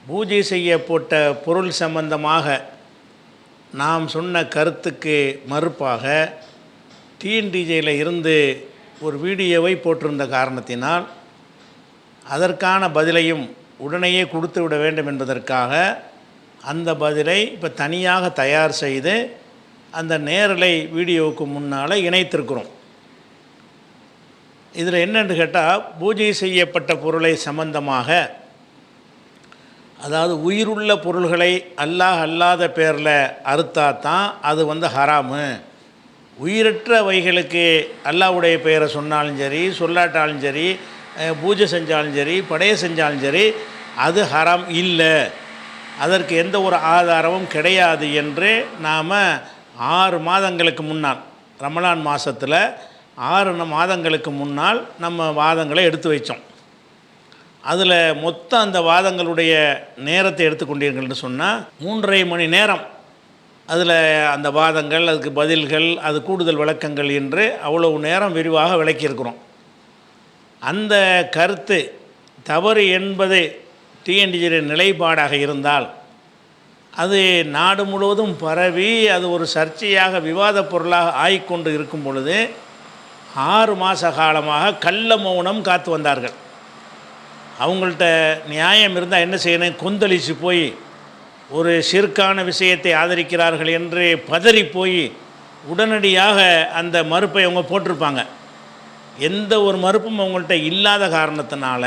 பூஜை செய்யப்பட்ட பொருள் சம்பந்தமாக நாம் சொன்ன கருத்துக்கு மறுப்பாக டிஎன்டிஜேயில் இருந்து ஒரு வீடியோவை போட்டிருந்த காரணத்தினால் அதற்கான பதிலையும் உடனேயே கொடுத்து விட வேண்டும் என்பதற்காக அந்த பதிலை இப்போ தனியாக தயார் செய்து அந்த நேரலை வீடியோவுக்கு முன்னால் இணைத்திருக்கிறோம். இதில் என்னென்று கேட்டால், பூஜை செய்யப்பட்ட பொருளை சம்பந்தமாக, அதாவது உயிருள்ள பொருள்களை அல்லாஹ் அல்லாத பேரில் அறுத்தா தான் அது ஹராமு. உயிரற்ற வைகளுக்கு அல்லாஹ்வுடைய பெயரை சொன்னாலும் சரி, சொல்லாட்டாலும் சரி, பூஜை செஞ்சாலும் சரி, படைய செஞ்சாலும் சரி, அது ஹராம் இல்லை, அதற்கு எந்த ஒரு ஆதாரமும் கிடையாது என்று நாம் 6 மாதங்களுக்கு முன்னால், ரமலான் மாதத்தில் 6 மாதங்களுக்கு முன்னால் நம்ம வாதங்களை எடுத்து வைத்தோம். அதில் மொத்தம் அந்த வாதங்களுடைய நேரத்தை எடுத்துக்கொண்டீர்கள்னு சொன்னால் 3.5 மணி நேரம் அதில் அந்த வாதங்கள், அதுக்கு பதில்கள், அது கூடுதல் விளக்கங்கள் என்று அவ்வளவு நேரம் விரிவாக விளக்கியிருக்கிறோம். அந்த கருத்து தவறு என்பது டிஎன்டிஜே நிலைப்பாடாக இருந்தால் அது நாடு முழுவதும் பரவி அது ஒரு சர்ச்சையாக விவாத பொருளாக ஆகிக்கொண்டு இருக்கும் பொழுது 6 மாத காலமாக கள்ள மௌனம் காத்து வந்தார்கள். அவங்கள்ட்ட நியாயம் இருந்தால் என்ன செய்யணும், கொந்தளிச்சு போய் ஒரு ஷிர்கான விஷயத்தை ஆதரிக்கிறார்கள் என்று பதறி போய் உடனடியாக அந்த மறுப்பை அவங்க போட்டிருப்பாங்க. எந்த ஒரு மறுப்பும் அவங்கள்ட்ட இல்லாத காரணத்தினால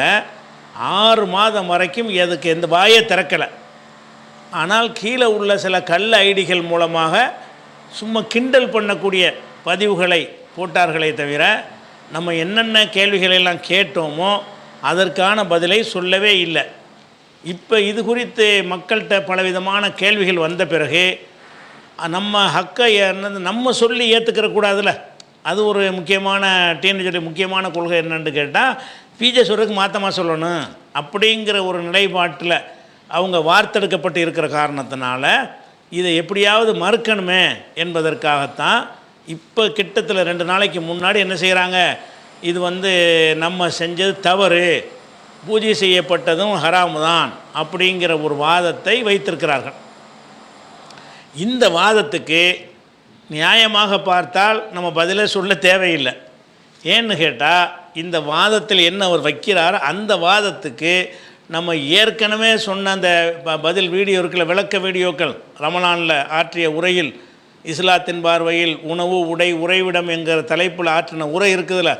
6 மாதம் வரைக்கும் அதுக்கு எந்த வாயை திறக்கலை. ஆனால் கீழே உள்ள சில கள்ள ஐடிகள் மூலமாக சும்மா கிண்டல் பண்ணக்கூடிய பதிவுகளை போட்டார்களே தவிர நம்ம என்னென்ன கேள்விகளெல்லாம் கேட்டோமோ அதற்கான பதிலை சொல்லவே இல்லை. இப்போ இது குறித்து மக்கள்கிட்ட பலவிதமான கேள்விகள் வந்த பிறகு நம்ம ஹக்கை நம்ம சொல்லி ஏற்றுக்கிற கூடாதுல்ல. அது ஒரு முக்கியமான டிஎன்டிஜே முக்கியமான கொள்கை என்னன்னு கேட்டால், பிஜே சொல்கிறதுக்கு மாற்றமாக சொல்லணும் அப்படிங்கிற ஒரு நிலைப்பாட்டில் அவங்க வார்த்தெடுக்கப்பட்டு இருக்கிற காரணத்தினால இதை எப்படியாவது மறுக்கணுமே என்பதற்காகத்தான் இப்போ கிட்டத்தில் 2 நாளைக்கு முன்னாடி என்ன செய்கிறாங்க, இது நம்ம செஞ்சது தவறு, பூஜை செய்யப்பட்டதும் ஹராமு தான் அப்படிங்கிற ஒரு வாதத்தை வைத்திருக்கிறார்கள். இந்த வாதத்துக்கு நியாயமாக பார்த்தால் நம்ம பதிலே சொல்ல தேவையில்லை. ஏன்னு கேட்டால், இந்த வாதத்தில் என்ன அவர் வைக்கிறார், அந்த வாதத்துக்கு நம்ம ஏற்கனவே சொன்ன அந்த பதில் வீடியோ இருக்குல்ல, விளக்க வீடியோக்கள், ரமலானில் ஆற்றிய உரையில் இஸ்லாத்தின் பார்வையில் உணவு உடை உறைவிடம் என்கிற தலைப்பில் ஆற்றின உரை இருக்குதுல்ல,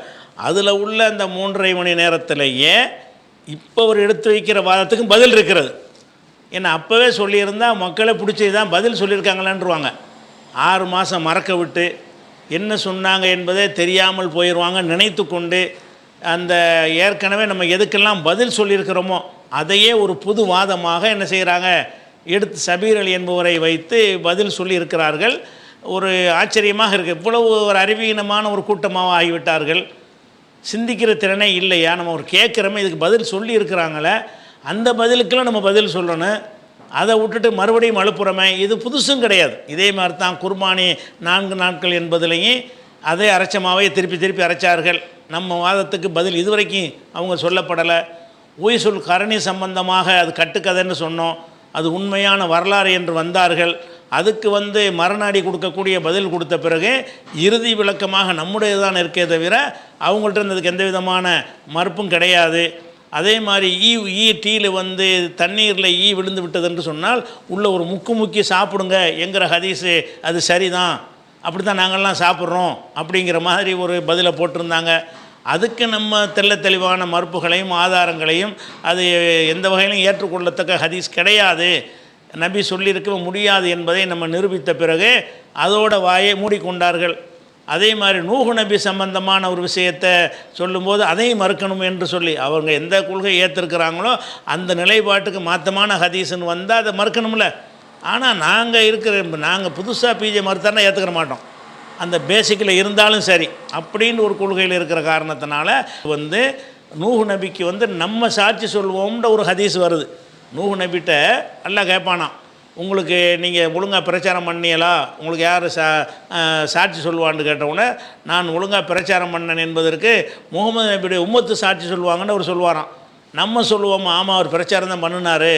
அதில் உள்ள அந்த 3.5 மணி நேரத்திலேயே இப்போ அவர் எடுத்து வைக்கிற வாதத்துக்கும் பதில் இருக்கிறது. ஏன்னா அப்போவே சொல்லியிருந்தால் மக்களை பிடிச்சி தான் பதில் சொல்லியிருக்காங்களான்ருவாங்க. 6 மாதம் மறக்க விட்டு என்ன சொன்னாங்க என்பதே தெரியாமல் போயிடுவாங்க நினைத்து கொண்டு, அந்த ஏற்கனவே நம்ம எதுக்கெல்லாம் பதில் சொல்லியிருக்கிறோமோ அதையே ஒரு புது வாதமாக என்ன செய்கிறாங்க, எடுத்து சபீர் அலி என்பவரை வைத்து பதில் சொல்லியிருக்கிறார்கள். ஒரு ஆச்சரியமாக இருக்குது. இவ்வளவு ஒரு அறிவீனமான ஒரு கூட்டமாக ஆகிவிட்டார்கள். சிந்திக்கிற திறனே இல்லையா, நம்ம ஒரு கேட்குறோமே, இதுக்கு பதில் சொல்லியிருக்கிறாங்களே, அந்த பதிலுக்கெல்லாம் நம்ம பதில் சொல்லணும். அதை விட்டுட்டு மறுபடியும் அழுப்புறமே, இது புதுசும் கிடையாது. இதே மாதிரி தான் குர்பானி 4 நாட்கள் என்பதிலையும் அதே அரைச்சமாவே திருப்பி அரைச்சார்கள். நம்ம வாதத்துக்கு பதில் இதுவரைக்கும் அவங்க சொல்லப்படலை. உய்சுல் கரணி சம்பந்தமாக அது கட்டுக்கதைன்னு சொன்னோம், அது உண்மையான வரலாறு என்று வந்தார்கள். அதுக்கு மரணாடி கொடுக்கக்கூடிய பதில் கொடுத்த பிறகு இறுதி விளக்கமாக நம்முடைய தான் இருக்கே தவிர அவங்கள்ட்ட இருந்ததுக்கு எந்த விதமான மறுப்பும் கிடையாது. அதே மாதிரி டீயில் தண்ணீரில் விழுந்து விட்டதுன்னு சொன்னால் உள்ள ஒரு முக்கி சாப்பிடுங்க என்கிற ஹதீஸு அது சரிதான், அப்படி தான் நாங்கள்லாம் சாப்பிட்றோம் அப்படிங்கிற மாதிரி ஒரு பதிலை போட்டிருந்தாங்க. அதுக்கு நம்ம தெளிவான மறுப்புகளையும் ஆதாரங்களையும் அது எந்த வகையிலும் ஏற்றுக்கொள்ளத்தக்க ஹதீஸ் கிடையாது, நபி சொல்லியிருக்க முடியாது என்பதை நம்ம நிரூபித்த பிறகு அதோட வாயை மூடிக்கொண்டார்கள். அதே மாதிரி நூஹ் நபி சம்பந்தமான ஒரு விஷயத்தை சொல்லும்போது அதையும் மறுக்கணும் என்று சொல்லி அவங்க எந்த கொள்கை ஏற்றிருக்கிறாங்களோ அந்த நிலைப்பாட்டுக்கு மாற்றமான ஹதீஸ்ன்னு வந்தால் அதை மறுக்கணும்ல. ஆனால் நாங்கள் புதுசாக பிஜே மறுத்தானா ஏற்றுக்கிற மாட்டோம், அந்த பேசிக்கில் இருந்தாலும் சரி அப்படின்னு ஒரு கொள்கையில் இருக்கிற காரணத்தினால நூஹ் நபிக்கு நம்ம சாட்சி சொல்வோம்ன்ற ஒரு ஹதீஸ் வருது. நூஹ் நபிட்ட எல்லாம் கேட்பானாம், உங்களுக்கு நீங்கள் ஒழுங்காக பிரச்சாரம் பண்ணியலா, உங்களுக்கு யார் சாட்சி சொல்லுவான்னு கேட்டவுடனே நான் ஒழுங்காக பிரச்சாரம் பண்ணேன் என்பதற்கு முகமது நபியுடைய உம்மத்து சாட்சி சொல்லுவாங்கன்னு அவர் சொல்லுவாராம். நம்ம சொல்லுவோம், ஆமாம் அவர் பிரச்சாரம் தான் பண்ணினார்,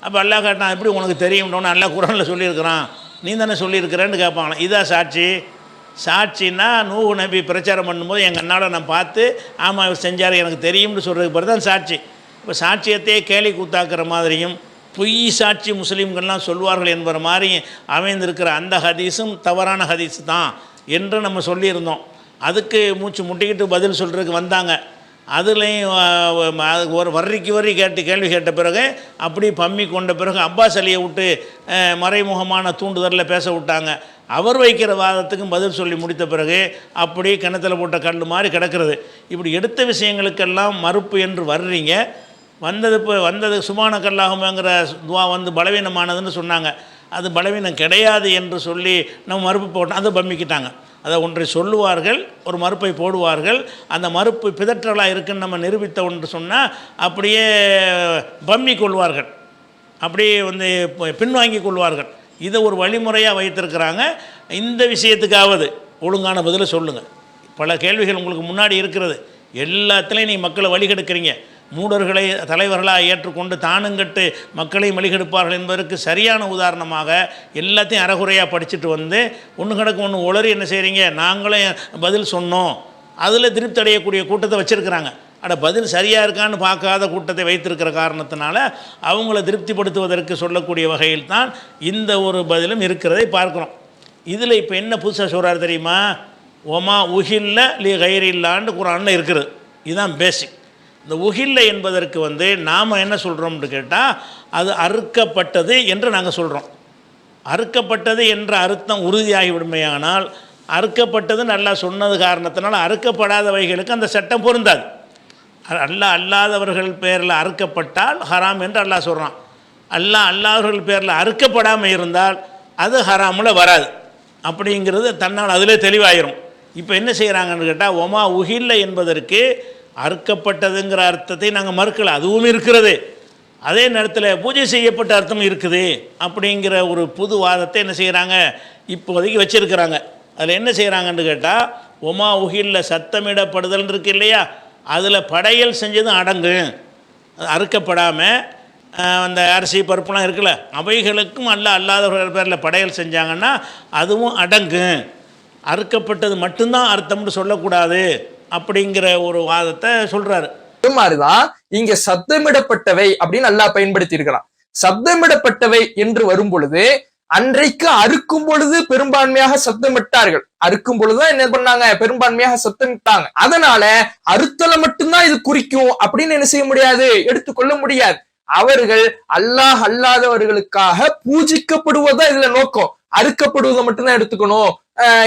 அப்போ அல்லாஹ் கேட்டான், எப்படி உனக்கு தெரியும்னு? அல்லாஹ் குர்ஆனில் சொல்லியிருக்கிறான், நீ தானே சொல்லியிருக்கிறேன்னு கேட்பாங்களாம். இதான் சாட்சி. சாட்சின்னா நூஹ் நபி பிரச்சாரம் பண்ணும்போது எங்கள் அண்ணாவில் நான் பார்த்து ஆமாம் இவர் செஞ்சார் எனக்கு தெரியும்னு சொல்கிறதுக்கு பிறகு தான் சாட்சி. இப்போ சாட்சியத்தையே கேலி கூத்தாக்குற மாதிரியும் பொய் சாட்சி முஸ்லீம்கள்லாம் சொல்வார்கள் என்பது மாதிரி அமைந்திருக்கிற அந்த ஹதீஸும் தவறான ஹதீஸ் தான் என்று நம்ம சொல்லியிருந்தோம். அதுக்கு மூச்சு முட்டிக்கிட்டு பதில் சொல்கிறதுக்கு வந்தாங்க. அதுலேயும் ஒரு வர்றி கேள்வி கேட்ட பிறகு அப்படி பம்மி கொண்ட பிறகு அப்பாஸ் அலியை விட்டு மறைமுகமான தூண்டுதலில் பேச விட்டாங்க. அவர் வைக்கிற வாதத்துக்கும் பதில் சொல்லி முடித்த பிறகு அப்படி கிணத்துல போட்ட கல் மாதிரி கிடக்கிறது. இப்படி எடுத்த விஷயங்களுக்கெல்லாம் மறுப்பு என்று வர்றீங்க. வந்தது சுமான கல்லாகுமேங்கிற துவா பலவீனமானதுன்னு சொன்னாங்க. அது பலவீனம் கிடையாது என்று சொல்லி நம்ம மறுப்பு போட்டோம். அதை பம்மிக்கிட்டாங்க. அதை ஒன்றை சொல்லுவார்கள், ஒரு மறுப்பை போடுவார்கள். அந்த மறுப்பு பிதற்றலாக இருக்குன்னு நம்ம நிரூபித்த ஒன்று சொன்னால் அப்படியே பம்மி கொள்வார்கள், அப்படியே பின்வாங்கி கொள்வார்கள். இதை ஒரு வழிமுறையாக வைத்திருக்கிறாங்க. இந்த விஷயத்துக்காவது ஒழுங்கான பதிலை சொல்லுங்கள். பல கேள்விகள் உங்களுக்கு முன்னாடி இருக்கிறது. எல்லாத்துலேயும் நீங்கள் மக்களை வழிகெடுக்கிறீங்க. மூடர்களை தலைவர்களாக ஏற்றுக்கொண்டு தானுங்கட்டு மக்களையும் வழிகெடுப்பார்கள் என்பதற்கு சரியான உதாரணமாக எல்லாத்தையும் அறகுறையாக படிச்சுட்டு ஒன்று கிடக்கு ஒன்று உளறி என்ன செய்கிறீங்க, நாங்களும் பதில் சொன்னோம், அதில் திருப்தி அடையக்கூடிய கூட்டத்தை வச்சுருக்கிறாங்க. பதில் சரியாக இருக்கான்னு பார்க்காத கூட்டத்தை வைத்திருக்கிற காரணத்தினால அவங்கள திருப்திப்படுத்துவதற்கு சொல்லக்கூடிய வகையில் தான் இந்த ஒரு பதிலும் இருக்கிறதை பார்க்குறோம். இதில் இப்போ என்ன புதுசாக சொல்கிறார் தெரியுமா? ஒமா உஹில்ல லி கைரில்லான்னு குர்ஆனில் இருக்கிறது. இதுதான் பேசிக். இந்த உஹில்ல என்பதற்கு நாம் என்ன சொல்கிறோம்னு கேட்டால் அது அறுக்கப்பட்டது என்று நாங்கள் சொல்கிறோம். அறுக்கப்பட்டது என்ற அர்த்தம் உறுதியாகிவிடுமையானால் அறுக்கப்பட்டதுன்னு அல்லாஹ் சொன்னது காரணத்தினால் அறுக்கப்படாதவைகளுக்கு அந்த சட்டம் பொருந்தாது. அல்லாதவர்கள் பேரில் அறுக்கப்பட்டால் ஹராம் என்று அல்லாஹ் சொல்கிறான். அல்லாதவர்கள் பேரில் அறுக்கப்படாமல் இருந்தால் அது ஹராமில் வராது அப்படிங்கிறது தன்னால் அதிலே தெளிவாயிரும். இப்போ என்ன செய்கிறாங்கன்னு கேட்டால் ஒமா உஹில்ல என்பதற்கு அறுக்கப்பட்டதுங்கிற அர்த்தத்தை நாங்கள் மறுக்கலை, அதுவும் இருக்கிறது. அதே நேரத்தில் பூஜை செய்யப்பட்ட அர்த்தம் இருக்குது அப்படிங்கிற ஒரு புது வாதத்தை என்ன செய்கிறாங்க இப்போதைக்கு வச்சுருக்கிறாங்க. அதில் என்ன செய்கிறாங்கன்னு கேட்டால் ஒமா உஹில்ல சத்தமிடப்படுதல் இருக்கு இல்லையா, அதில் படையல் செஞ்சதும் அடங்கு. அறுக்கப்படாமல் அந்த அரிசி பருப்புலாம் இருக்குல்ல, அவைகளுக்கும் அல்லாதவர்கள் பேரில் படையல் செஞ்சாங்கன்னா அதுவும் அடங்கு. அறுக்கப்பட்டது மட்டும்தான் அர்த்தம்னு சொல்லக்கூடாது அப்படிங்கிற ஒரு வாதத்தை சொல்றாரு. இது மாதிரிதான் இங்க சப்தமிடப்பட்டவை அப்படின்னு அல்லாஹ் பயன்படுத்தி இருக்கிறான். சப்தமிடப்பட்டவை என்று வரும் பொழுது அன்றைக்கு அறுக்கும் பொழுது பெரும்பான்மையாக சப்தமிட்டார்கள். அறுக்கும் பொழுதுதான் என்ன பண்ணாங்க, பெரும்பான்மையாக சப்தமிட்டாங்க. அதனால அறுத்தலை மட்டும்தான் இது குறிக்கும் அப்படின்னு என்ன செய்ய முடியாது, எடுத்துக்கொள்ள முடியாது. அவர்கள் அல்லாஹ் அல்லாதவர்களுக்காக பூஜிக்கப்படுவதுதான் இதுல நோக்கம். அறுக்கப்படுவதை மட்டும்தான் எடுத்துக்கணும்,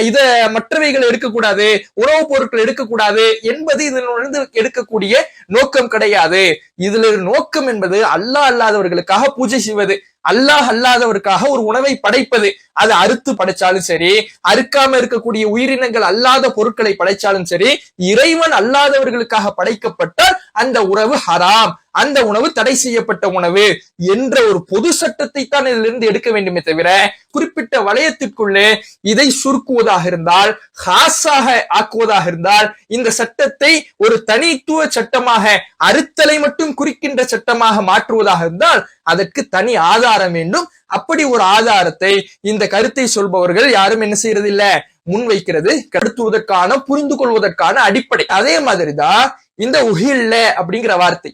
இத மற்றவைகள் எடுக்கக்கூடாது, உணவுப் பொருட்கள் எடுக்கக்கூடாது என்பது இதனிலிருந்து எடுக்கக்கூடிய நோக்கம் கிடையாது. இதுல நோக்கம் என்பது அல்லாஹ் அல்லாதவர்களுக்காக பூஜை செய்வது, அல்லாஹ் அல்லாதவருக்காக ஒரு உணவை படைப்பது. அது அறுத்து படைச்சாலும் சரி, அறுக்காம இருக்கக்கூடிய உயிரினங்கள் அல்லாத பொருட்களை படைச்சாலும் சரி, இறைவன் அல்லாதவர்களுக்காக படைக்கப்பட்டால் அந்த உணவு ஹராம், அந்த உணவு தடை செய்யப்பட்ட உணவு என்ற ஒரு பொது சட்டத்தை தான் இதிலிருந்து எடுக்க வேண்டுமே தவிர குறிப்பிட்ட வளையத்திற்குள்ளே இதை சுருக்குவதாக இருந்தால், ஹாஸாக ஆக்குவதாக இருந்தால், இந்த சட்டத்தை ஒரு தனித்துவ சட்டமாக அறுத்தலை மட்டும் குறிக்கின்ற சட்டமாக மாற்றுவதாக இருந்தால் அதற்கு தனி ஆதாரம் வேண்டும். அப்படி ஒரு ஆதாரத்தை இந்த கருத்தை சொல்பவர்கள் யாரும் என்ன செய்யறது இல்ல, முன்வைக்கிறது கருத்துவதற்கான புரிந்து கொள்வதற்கான அடிப்படை. அதே மாதிரிதான் இந்த உஹில்ல அப்படிங்கிற வார்த்தை,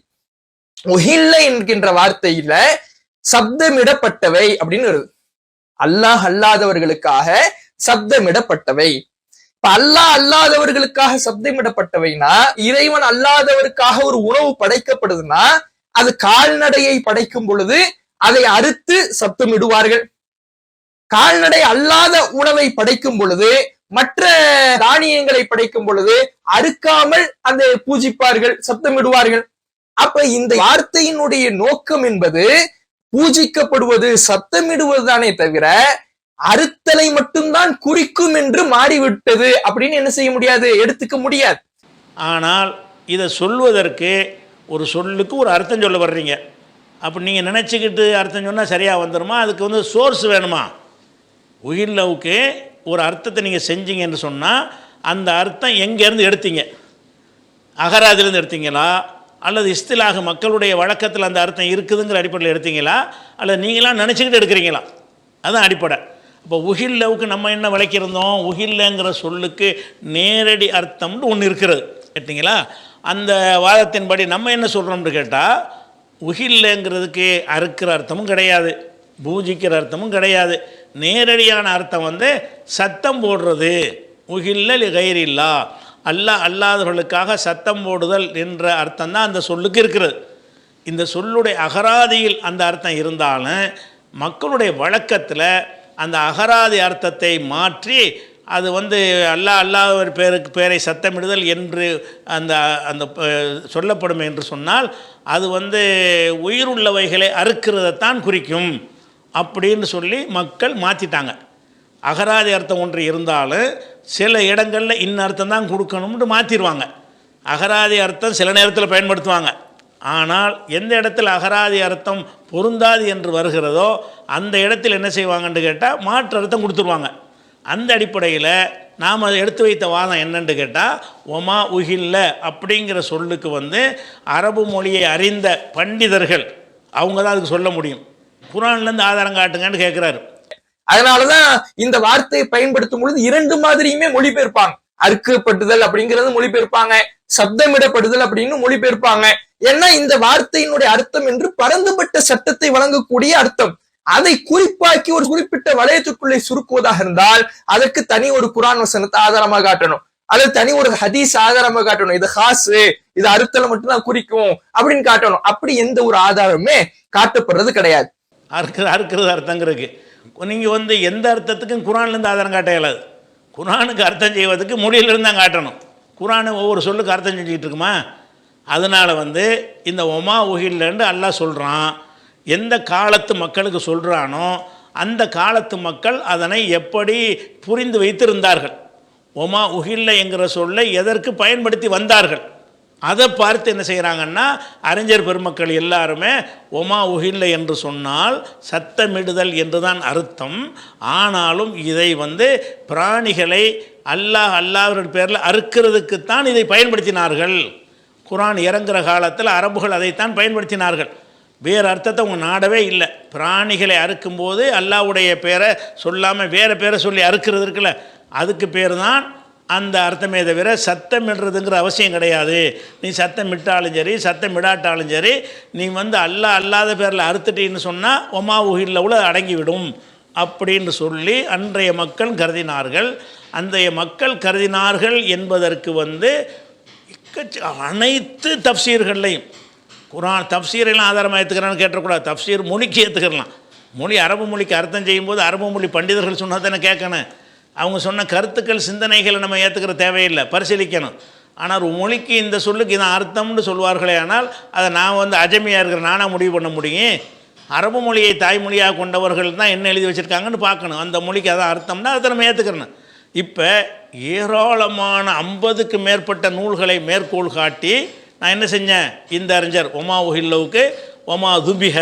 உஹில்ல என்கின்ற வார்த்தையில சப்தமிடப்பட்டவை அப்படின்னு வருது. அல்லாஹ் அல்லாதவர்களுக்காக சப்தமிடப்பட்டவை. இப்ப அல்லாஹ் அல்லாதவர்களுக்காக சப்தமிடப்பட்டவைனா, இறைவன் அல்லாதவருக்காக ஒரு உணவு படைக்கப்படுதுன்னா அது கால்நடையை படைக்கும் பொழுது அதை அறுத்து சப்தமிடுவார்கள். கால்நடை அல்லாத உணவை படைக்கும் பொழுது, மற்ற தானியங்களை படைக்கும் பொழுது அறுக்காமல் அந்த பூஜிப்பார்கள், சப்தமிடுவார்கள். அப்ப இந்த வார்த்தையினுடைய நோக்கம் என்பது பூஜிக்கப்படுவது, சத்தமிடுவதுதானே தவிர அறுத்தலை மட்டும்தான் குறிக்கும் என்று மாறிவிட்டது அப்படின்னு என்ன செய்ய முடியாது, எடுத்துக்க முடியாது. ஆனால் இதை சொல்வதற்கு ஒரு சொல்லுக்கு ஒரு அர்த்தம் சொல்ல வர்றீங்க. அப்போ நீங்கள் நினச்சிக்கிட்டு அர்த்தம் சொன்னால் சரியாக வந்துடுமா? அதுக்கு சோர்ஸ் வேணுமா? உயிர்லவுக்கு ஒரு அர்த்தத்தை நீங்கள் செஞ்சீங்க என்று சொன்னால் அந்த அர்த்தம் எங்கேருந்து எடுத்தீங்க? அகராதிலேருந்து எடுத்தீங்களா, அல்லது இஸ்திலாக மக்களுடைய வழக்கத்தில் அந்த அர்த்தம் இருக்குதுங்கிற அடிப்படையில் எடுத்தீங்களா அல்லது நீங்களாம் நினச்சிக்கிட்டு எடுக்கிறீங்களா? அதுதான் அடிப்படை. இப்போ உஹில்லவுக்கு நம்ம என்ன விளக்கியிருந்தோம்? உஹில்லங்கிற சொல்லுக்கு நேரடி அர்த்தம்னு ஒன்று இருக்கிறது கேட்டிங்களா? அந்த வாதத்தின்படி நம்ம என்ன சொல்கிறோம்னு கேட்டால், உஹில்லங்கிறதுக்கு அறுக்கிற அர்த்தமும் கிடையாது, பூஜிக்கிற அர்த்தமும் கிடையாது. நேரடியான அர்த்தம் வந்து சத்தம் போடுறது. உஹில்ல லிகைரில்லா, அல்லாஹ் அல்லாதவர்களுக்காக சத்தம் போடுதல் என்ற அர்த்தம் தான் அந்த சொல்லுக்கு இருக்கிறது. இந்த சொல்லுடைய அகராதியில் அந்த அர்த்தம் இருந்தாலும் மக்களுடைய வழக்கத்தில் அந்த அகராதி அர்த்தத்தை மாற்றி அது வந்து அல்லாஹ் பேரை சத்தமிடுதல் என்று அந்த அந்த சொல்லப்படும் என்று சொன்னால் அது வந்து உயிருள்ளவைகளை அறுக்கிறதைத்தான் குறிக்கும் அப்படின்னு சொல்லி மக்கள் மாற்றிட்டாங்க. அகராதி அர்த்தம் ஒன்று இருந்தாலும் சில இடங்களில் இன்ன அர்த்தம் தான் கொடுக்கணும்னு மாற்றிடுவாங்க. அகராதி அர்த்தம் சில நேரத்தில் பயன்படுத்துவாங்க. ஆனால் எந்த இடத்துல அகராதி அர்த்தம் பொருந்தாது என்று வருகிறதோ அந்த இடத்தில் என்ன செய்வாங்கன்னு கேட்டால் மாற்று அர்த்தம் கொடுத்துருவாங்க. அந்த அடிப்படையில் நாம் அதை எடுத்து வைத்த வாதம் என்னன்னு கேட்டால், ஒமா உஹில்ல அப்படிங்கிற சொல்லுக்கு வந்து அரபு மொழியை அறிந்த பண்டிதர்கள் அவங்க தான் அதுக்கு சொல்ல முடியும். குர்ஆன்லேருந்து ஆதாரம் காட்டுங்கன்னு கேட்குறாரு. அதனாலதான் இந்த வார்த்தையை பயன்படுத்தும் பொழுது இரண்டு மாதிரியுமே மொழிபெயர்ப்பாங்க. அறுக்கப்படுதல் அப்படிங்கிறது மொழிபெயர்ப்பாங்க, சப்தமிடப்படுதல் அப்படின்னு மொழிபெயர்ப்பாங்க. ஏன்னா இந்த வார்த்தையினுடைய அர்த்தம் என்று பரந்துபட்ட சட்டத்தை வழங்கக்கூடிய அர்த்தம். அதை குறிப்பாக்கி ஒரு குறிப்பிட்ட வளையத்திற்குள்ளே சுருக்குவதாக இருந்தால் அதற்கு தனி ஒரு குர்ஆன் வசனத்தை ஆதாரமாக காட்டணும், அல்லது தனி ஒரு ஹதீஸ் ஆதாரமாக காட்டணும். இது ஹாசு, இது அறுத்தலை மட்டும்தான் குறிக்கும் அப்படின்னு காட்டணும். அப்படி எந்த ஒரு ஆதாரமே காட்டப்படுறது கிடையாது. அறுக்கிறது அர்த்தங்கிறதுக்கு நீங்கள் வந்து எந்த அர்த்தத்துக்கும் குர்ஆன்லேருந்து ஆதாரம் காட்ட இயலாது. குர்ஆனுக்கு அர்த்தம் செய்வதற்கு மொழியிலிருந்து தான் காட்டணும். குர்ஆன் ஒவ்வொரு சொல்லுக்கு அர்த்தம் செஞ்சுக்கிட்டு இருக்குமா? அதனால் வந்து இந்த ஒமா உஹில்லன்னு அல்லாஹ் சொல்கிறான். எந்த காலத்து மக்களுக்கு சொல்கிறானோ அந்த காலத்து மக்கள் அதனை எப்படி புரிந்து வைத்திருந்தார்கள், ஒமா உஹில்ல என்கிற சொல்லை எதற்கு பயன்படுத்தி வந்தார்கள், அதை பார்த்து என்ன செய்கிறாங்கன்னா அறிஞர் பெருமக்கள் எல்லாருமே ஒமா உஹில்ல என்று சொன்னால் சத்தமிடுதல் என்று தான் அர்த்தம். ஆனாலும் இதை வந்து பிராணிகளை அல்லாஹ்வின் பேரில் அறுக்கிறதுக்குத்தான் இதை பயன்படுத்தினார்கள். குர்ஆன் இறங்குற காலத்தில் அரபுகள் அதைத்தான் பயன்படுத்தினார்கள். வேறு அர்த்தத்தை அவங்க நாடவே இல்லை. பிராணிகளை அறுக்கும்போது அல்லாஹ்வுடைய பேரை சொல்லாமல் வேறு பேரை சொல்லி அறுக்கிறது இருக்குல்ல, அதுக்கு பேர் தான் அந்த அர்த்தமே தவிர சத்தமிடுறதுங்கிற அவசியம் கிடையாது. நீ சத்தம் விட்டாலும் சரி சத்தம் விடாட்டாலும் சரி நீ வந்து அல்லாத பேரில் அறுத்துட்டீன்னு சொன்னால் ஒமா உஹில்லவுல அடங்கிவிடும் அப்படின்னு சொல்லி அன்றைய மக்கள் கருதினார்கள். அன்றைய மக்கள் கருதினார்கள் என்பதற்கு வந்து அனைத்து தப்சீர்கள்லையும் குர்ஆன் தப்சீரெல்லாம் ஆதாரமாக ஏற்றுக்கிறான்னு கேட்டக்கூடாது. தப்சீர் மொழிக்கு ஏற்றுக்கிறலாம். மொழி அரபு மொழிக்கு அர்த்தம் செய்யும்போது அரபு மொழி பண்டிதர்கள் சொன்னால் தானே கேட்கணும். அவங்க சொன்ன கருத்துக்கள் சிந்தனைகளை நம்ம ஏற்றுக்கிற தேவையில்லை, பரிசீலிக்கணும். ஆனால் ஒரு மொழிக்கு இந்த சொல்லுக்கு இதான் அர்த்தம்னு சொல்வார்களே, ஆனால் அதை நான் வந்து அஜமியாக இருக்கிற நானாக முடிவு பண்ண முடியும்? அரபு மொழியை தாய்மொழியாக கொண்டவர்கள் தான் என்ன எழுதி வச்சுருக்காங்கன்னு பார்க்கணும். அந்த மொழிக்கு அதான் அர்த்தம்னா அதை நம்ம ஏற்றுக்கிறணும். இப்போ ஏராளமான 50க்கு மேற்பட்ட நூல்களை மேற்கோள் காட்டி நான் என்ன செஞ்சேன், இந்த அறிஞர் ஒமா உஹில்லவுக்கு ஒமா துபிஹ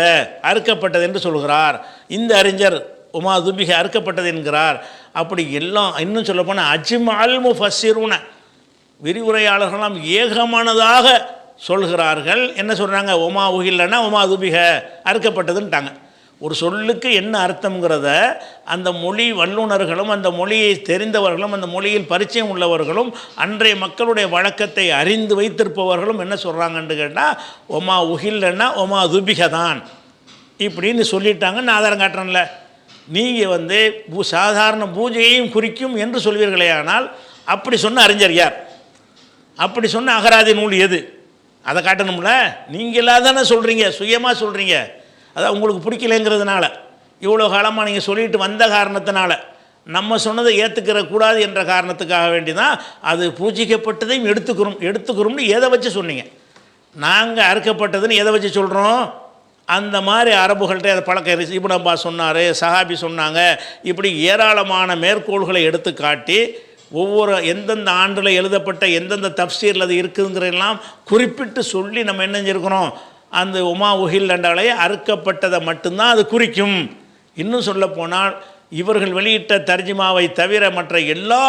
அறுக்கப்பட்டது என்று சொல்கிறார், இந்த அறிஞர் ஒமா துபிஹ அறுக்கப்பட்டது என்கிறார். அப்படி எல்லாம் இன்னும் சொல்லப்போனால் அஜ்மல் முஃபஸ்ஸிரூன விரிவுரையாளர்களாம் ஏகமானதாக சொல்கிறார்கள். என்ன சொல்கிறாங்க, ஒமா உஹில்லனா ஒமா துபிஹ அறுக்கப்பட்டதுன்ட்டாங்க. ஒரு சொல்லுக்கு என்ன அர்த்தங்கிறத அந்த மொழி வல்லுநர்களும் அந்த மொழியை தெரிந்தவர்களும் அந்த மொழியில் பரிச்சயம் உள்ளவர்களும் அன்றைய மக்களுடைய வழக்கத்தை அறிந்து வைத்திருப்பவர்களும் என்ன சொல்கிறாங்கன்னு கேட்டால் ஒமா உஹில்லன்னா ஒமா துபிஹ தான் இப்படின்னு சொல்லிட்டாங்கன்னு ஆதாரம் காட்டுறேன்ல. நீங்கள் வந்து சாதாரண பூஜையையும் குறிக்கும் என்று சொல்வீர்களே, ஆனால் அப்படி சொன்ன அறிஞர் யார், அப்படி சொன்ன அகராதி நூல் எது, அதை காட்டணும்ல. நீங்களாக தானே சொல்கிறீங்க, சுயமாக சொல்கிறீங்க. அதான் உங்களுக்கு பிடிக்கலைங்கிறதுனால இவ்வளோ காலமாக நீங்கள் சொல்லிட்டு வந்த காரணத்தினால நம்ம சொன்னதை ஏற்றுக்கிற கூடாது என்ற காரணத்துக்காக வேண்டி தான் அது பூஜிக்கப்பட்டதையும் எடுத்துக்கிறோம்னு எதை வச்சு சொன்னீங்க. நாங்கள் அறுக்கப்பட்டதுன்னு எதை வச்சு சொல்கிறோம், அந்த மாதிரி அரபுகள்கிட்ட அதை பழக்கம். இப்னு அப்பாஸ் சொன்னார், சஹாபி சொன்னாங்க, இப்படி ஏராளமான மேற்கோள்களை எடுத்து காட்டி ஒவ்வொரு எந்தெந்த ஆண்டில் எழுதப்பட்ட எந்தெந்த தப்சீரில் அது இருக்குதுங்கிறதெல்லாம் குறிப்பிட்டு சொல்லி நம்ம என்ன செஞ்சுருக்கிறோம், அந்த உமா உஹில் என்றாலே அறுக்கப்பட்டதை மட்டும்தான் அது குறிக்கும். இன்னும் சொல்லப்போனால் இவர்கள் வெளியிட்ட தர்ஜிமாவை தவிர மற்ற எல்லா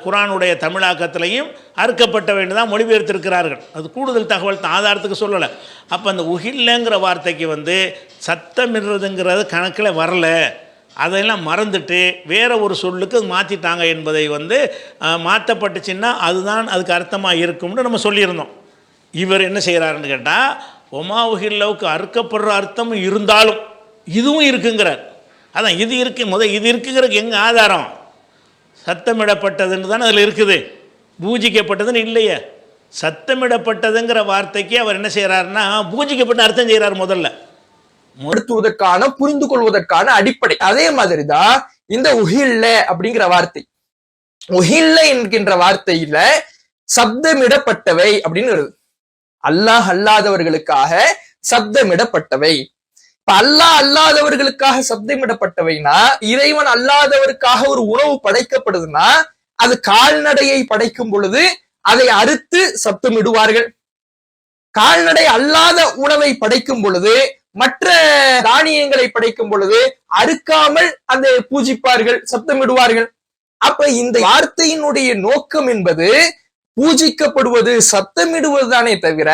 குர்ஆனுடைய தமிழாக்கத்திலையும் அறுக்கப்பட்டவை தான் மொழிபெயர்த்திருக்கிறார்கள். அது கூடுதல் தகவல் தான், ஆதாரத்துக்கு சொல்லலை. அப்போ அந்த உஹில்லங்கிற வார்த்தைக்கு வந்து சத்தமிடுறதுங்கிறது கணக்கில் வரல, அதெல்லாம் மறந்துட்டு வேற ஒரு சொல்லுக்கு மாற்றிட்டாங்க என்பதை வந்து மாற்றப்பட்டுச்சுன்னா அதுதான் அதுக்கு அர்த்தமாக இருக்கும்னு நம்ம சொல்லியிருந்தோம். இவர் என்ன செய்கிறாருன்னு கேட்டால், ஒமா உஹில்லவுக்கு அறுக்கப்படுற அர்த்தமும் இருந்தாலும் இதுவும் இருக்குங்கிறார். அதான் இது இருக்கு, இது இருக்குங்கிறதுக்கு எங்கே ஆதாரம்? சத்தமிடப்பட்டதுன்னு தானே அதில் இருக்குது, பூஜிக்கப்பட்டதுன்னு இல்லையே. சத்தமிடப்பட்டதுங்கிற வார்த்தைக்கு அவர் என்ன செய்கிறாருன்னா பூஜிக்கப்பட்ட அர்த்தம் செய்கிறார் முதல்ல, மறுத்துவதற்கான புரிந்து கொள்வதற்கான அடிப்படை. அதே மாதிரிதான் இந்த உஹில்ல அப்படிங்கிற வார்த்தை. உஹில்ல என்கின்ற வார்த்தையில சப்தமிடப்பட்டவை அப்படின்னு வருது. அல்லாஹ் அல்லாதவர்களுக்காக சப்தமிடப்பட்டவை. இப்ப அல்லாஹ் அல்லாதவர்களுக்காக சப்தமிடப்பட்டவைனா, இறைவன் அல்லாதவருக்காக ஒரு உணவு படைக்கப்படுதுன்னா அது கால்நடையை படைக்கும் பொழுது அதை அறுத்து சப்தமிடுவார்கள். கால்நடை அல்லாத உணவை படைக்கும் பொழுது, மற்ற தானியங்களை படைக்கும் பொழுது அறுக்காமல் அதை பூஜிப்பார்கள், சப்தமிடுவார்கள். அப்ப இந்த வார்த்தையினுடைய நோக்கம் என்பது பூஜிக்கப்படுவது, சத்தமிடுவது தானே தவிர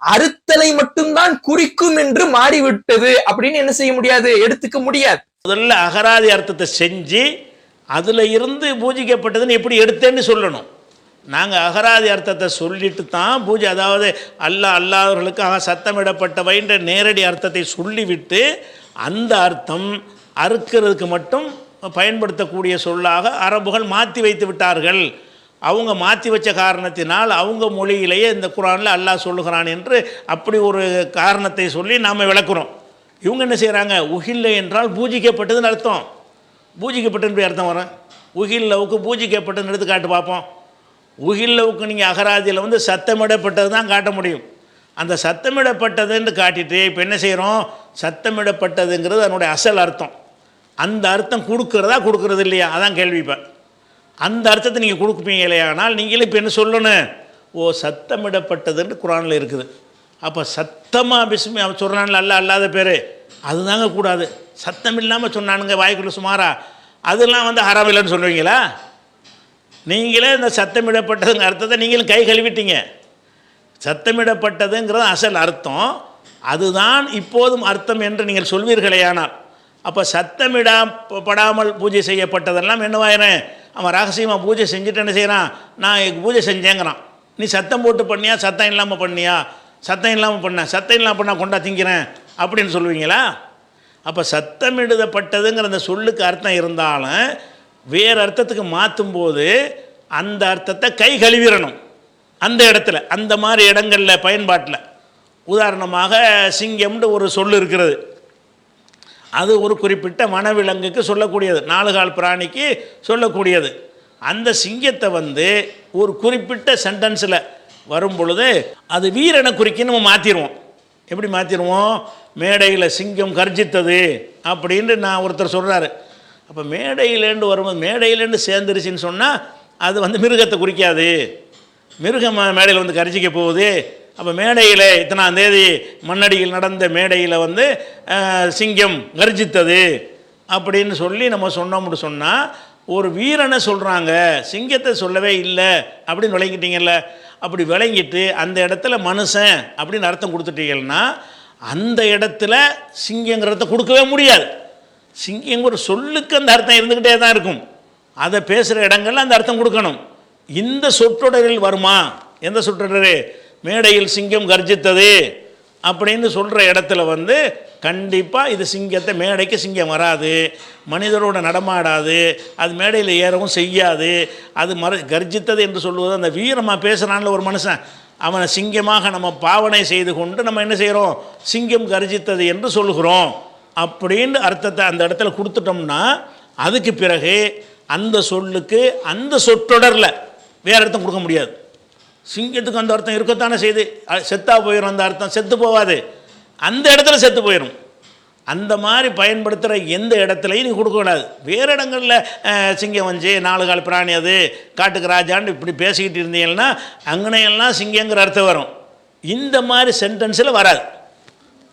அறுத்தலை மட்டும்தான் குறிக்கும் என்று மாறிவிட்டது அப்படின்னு என்ன செய்ய முடியாது, எடுத்துக்க முடியாது. முதல்ல அகராதி அர்த்தத்தை செஞ்சு அதுல இருந்து பூஜிக்கப்பட்டதுன்னு எப்படி எடுத்தேன்னு சொல்லணும். நாங்கள் அகராதி அர்த்தத்தை சொல்லிட்டு தான் பூஜை, அதாவது அல்லாதவர்களுக்காக சத்தமிடப்பட்டவைன்ற நேரடி அர்த்தத்தை சொல்லிவிட்டு அந்த அர்த்தம் அறுக்கிறதுக்கு மட்டும் பயன்படுத்தக்கூடிய சொல்லாக அரபுகள் மாற்றி வைத்து விட்டார்கள். அவங்க மாற்றி வச்ச காரணத்தினால் அவங்க மொழியிலேயே இந்த குர்ஆனில் அல்லாஹ் சொல்லுகிறான் என்று அப்படி ஒரு காரணத்தை சொல்லி நாம் விளக்குறோம். இவங்க என்ன செய்கிறாங்க, உஹில்ல என்றால் பூஜிக்கப்பட்டதுன்னு அர்த்தம். பூஜிக்கப்பட்டதுன்னு அர்த்தம் வரும். உஹில்லவுக்கு பூஜிக்கப்பட்டதுன்னு எடுத்து காட்டு பார்ப்போம். உஹில்லவுக்கு நீங்கள் அகராதியில் வந்து சத்தமிடப்பட்டது தான் காட்ட முடியும். அந்த சத்தமிடப்பட்டதுன்னு காட்டிட்டு இப்போ என்ன செய்கிறோம், சத்தமிடப்பட்டதுங்கிறது அதனுடைய அசல் அர்த்தம். அந்த அர்த்தம் கொடுக்கறது இல்லையா, அதான் கேள்வி. இப்போ அந்த அர்த்தத்தை நீங்கள் கொடுப்பீங்க இல்லையானால் நீங்களே இப்போ என்ன சொல்லணும், ஓ சத்தமிடப்பட்டதுன்னு குர்ஆனில் இருக்குது, அப்போ சத்தமாக பிஸ்மி அவன் சொல்கிறான்ல அல்லாத பேர், அதுதாங்க கூடாது. சத்தம் இல்லாமல் சொன்னானுங்க வாய்க்குள்ள சுமாரா, அதெல்லாம் வந்து ஹராம் இல்லைன்னு சொல்லுவீங்களா? நீங்களே இந்த சத்தமிடப்பட்டதுங்க அர்த்தத்தை நீங்களும் கை கழுவிட்டீங்க. சத்தமிடப்பட்டதுங்கிறது அசல் அர்த்தம், அதுதான் இப்போதும் அர்த்தம் என்று நீங்கள் சொல்வீர்களேயானால், அப்போ சத்தமிடப்படாமல் பூஜை செய்யப்பட்டதெல்லாம் என்னவாயிரும், அவன் ரகசியமாக பூஜை செஞ்சுட்டு என்ன செய்கிறான், நான் பூஜை செஞ்சேங்கிறான். நீ சத்தம் போட்டு பண்ணியா, சத்தம் இல்லாமல் பண்ணியா? சத்தம் இல்லாமல் சத்தம் இல்லாமல் பண்ணால் கொண்டா திங்கிறேன் அப்படின்னு சொல்லுவீங்களா? அப்போ சத்தமிடுதப்பட்டதுங்கிற அந்த சொல்லுக்கு அர்த்தம் இருந்தாலும் வேறு அர்த்தத்துக்கு மாற்றும் போது அந்த அர்த்தத்தை கை கழுவிடணும். அந்த இடத்துல அந்த மாதிரி இடங்களில் பயன்பாட்டில், உதாரணமாக சிங்கம்னு ஒரு சொல் இருக்கிறது, அது ஒரு குறிப்பிட்ட வனவிலங்குக்கு சொல்லக்கூடியது, 4 கால் பிராணிக்கு சொல்லக்கூடியது. அந்த சிங்கத்தை வந்து ஒரு குறிப்பிட்ட சென்டென்ஸில் வரும் பொழுது அது வீரனை குறிக்க நம்ம மாற்றிடுவோம். எப்படி மாற்றிடுவோம், மேடையில் சிங்கம் கர்ஜித்தது அப்படின்னு நான் ஒருத்தர் சொல்கிறாரு. அப்போ மேடையிலேருந்து வரும்போது மேடையிலேருந்து சேர்ந்துருச்சின்னு சொன்னால் அது வந்து மிருகத்தை குறிக்காது, மிருகம் மேடையில் வந்து கர்ஜிக்க போகுது. அப்போ மேடையில் இத்தனாம் தேதி மண்ணடியில் நடந்த மேடையில் வந்து சிங்கம் கர்ஜித்தது அப்படின்னு சொல்லி நம்ம சொன்னோம்னு சொன்னால் ஒரு வீரனை சொல்கிறாங்க, சிங்கத்தை சொல்லவே இல்லை அப்படின்னு விளங்கிட்டீங்கல்ல. அப்படி விளங்கிட்டு அந்த இடத்துல மனுஷன் அப்படின்னு அர்த்தம் கொடுத்துட்டீங்கன்னா அந்த இடத்துல சிங்கங்கிறத கொடுக்கவே முடியாது. சிங்கம் ஒரு சொல்லுக்கு அந்த அர்த்தம் இருந்துக்கிட்டே தான் இருக்கும், அதை பேசுகிற இடங்கள்ல அந்த அர்த்தம் கொடுக்கணும். இந்த சொற்றொடரில் வருமா, எந்த சொற்றொடர், மேடையில் சிங்கம் கர்ஜித்தது அப்படின்னு சொல்கிற இடத்துல வந்து கண்டிப்பாக இது சிங்கத்தை, மேடைக்கு சிங்கம் வராது, மனிதரோட நடமாடாது, அது மேடையில் ஏறவும் செய்யாது. அது கர்ஜித்தது என்று சொல்லுவது அந்த வீரமாக பேசுகிறான்ல ஒரு மனுஷன், அவனை சிங்கமாக நம்ம பாவனை செய்து கொண்டு நம்ம என்ன செய்கிறோம், சிங்கம் கர்ஜித்தது என்று சொல்லுகிறோம் அப்படின்னு அர்த்தத்தை அந்த இடத்துல கொடுத்துட்டோம்னா அதுக்கு பிறகு அந்த சொல்லுக்கு அந்த சொற்றொடரில் வேறு அர்த்தம் கொடுக்க முடியாது. சிங்கத்துக்கு அந்த அர்த்தம் இருக்கத்தானே செய்து, செத்தா போயிடும், அந்த அர்த்தம் செத்து போகாது, அந்த இடத்துல செத்து போயிடும். அந்த மாதிரி பயன்படுத்துகிற எந்த இடத்துலையும் நீ கொடுக்கக்கூடாது. வேறு இடங்களில் சிங்கம் வந்து 4 கால் பிராணி, அது காட்டுக்கு ராஜான்னு இப்படி பேசிக்கிட்டு இருந்தீங்கன்னா அங்கனையெல்லாம் சிங்கங்கிற அர்த்தம் வரும். இந்த மாதிரி சென்டென்ஸில் வராது.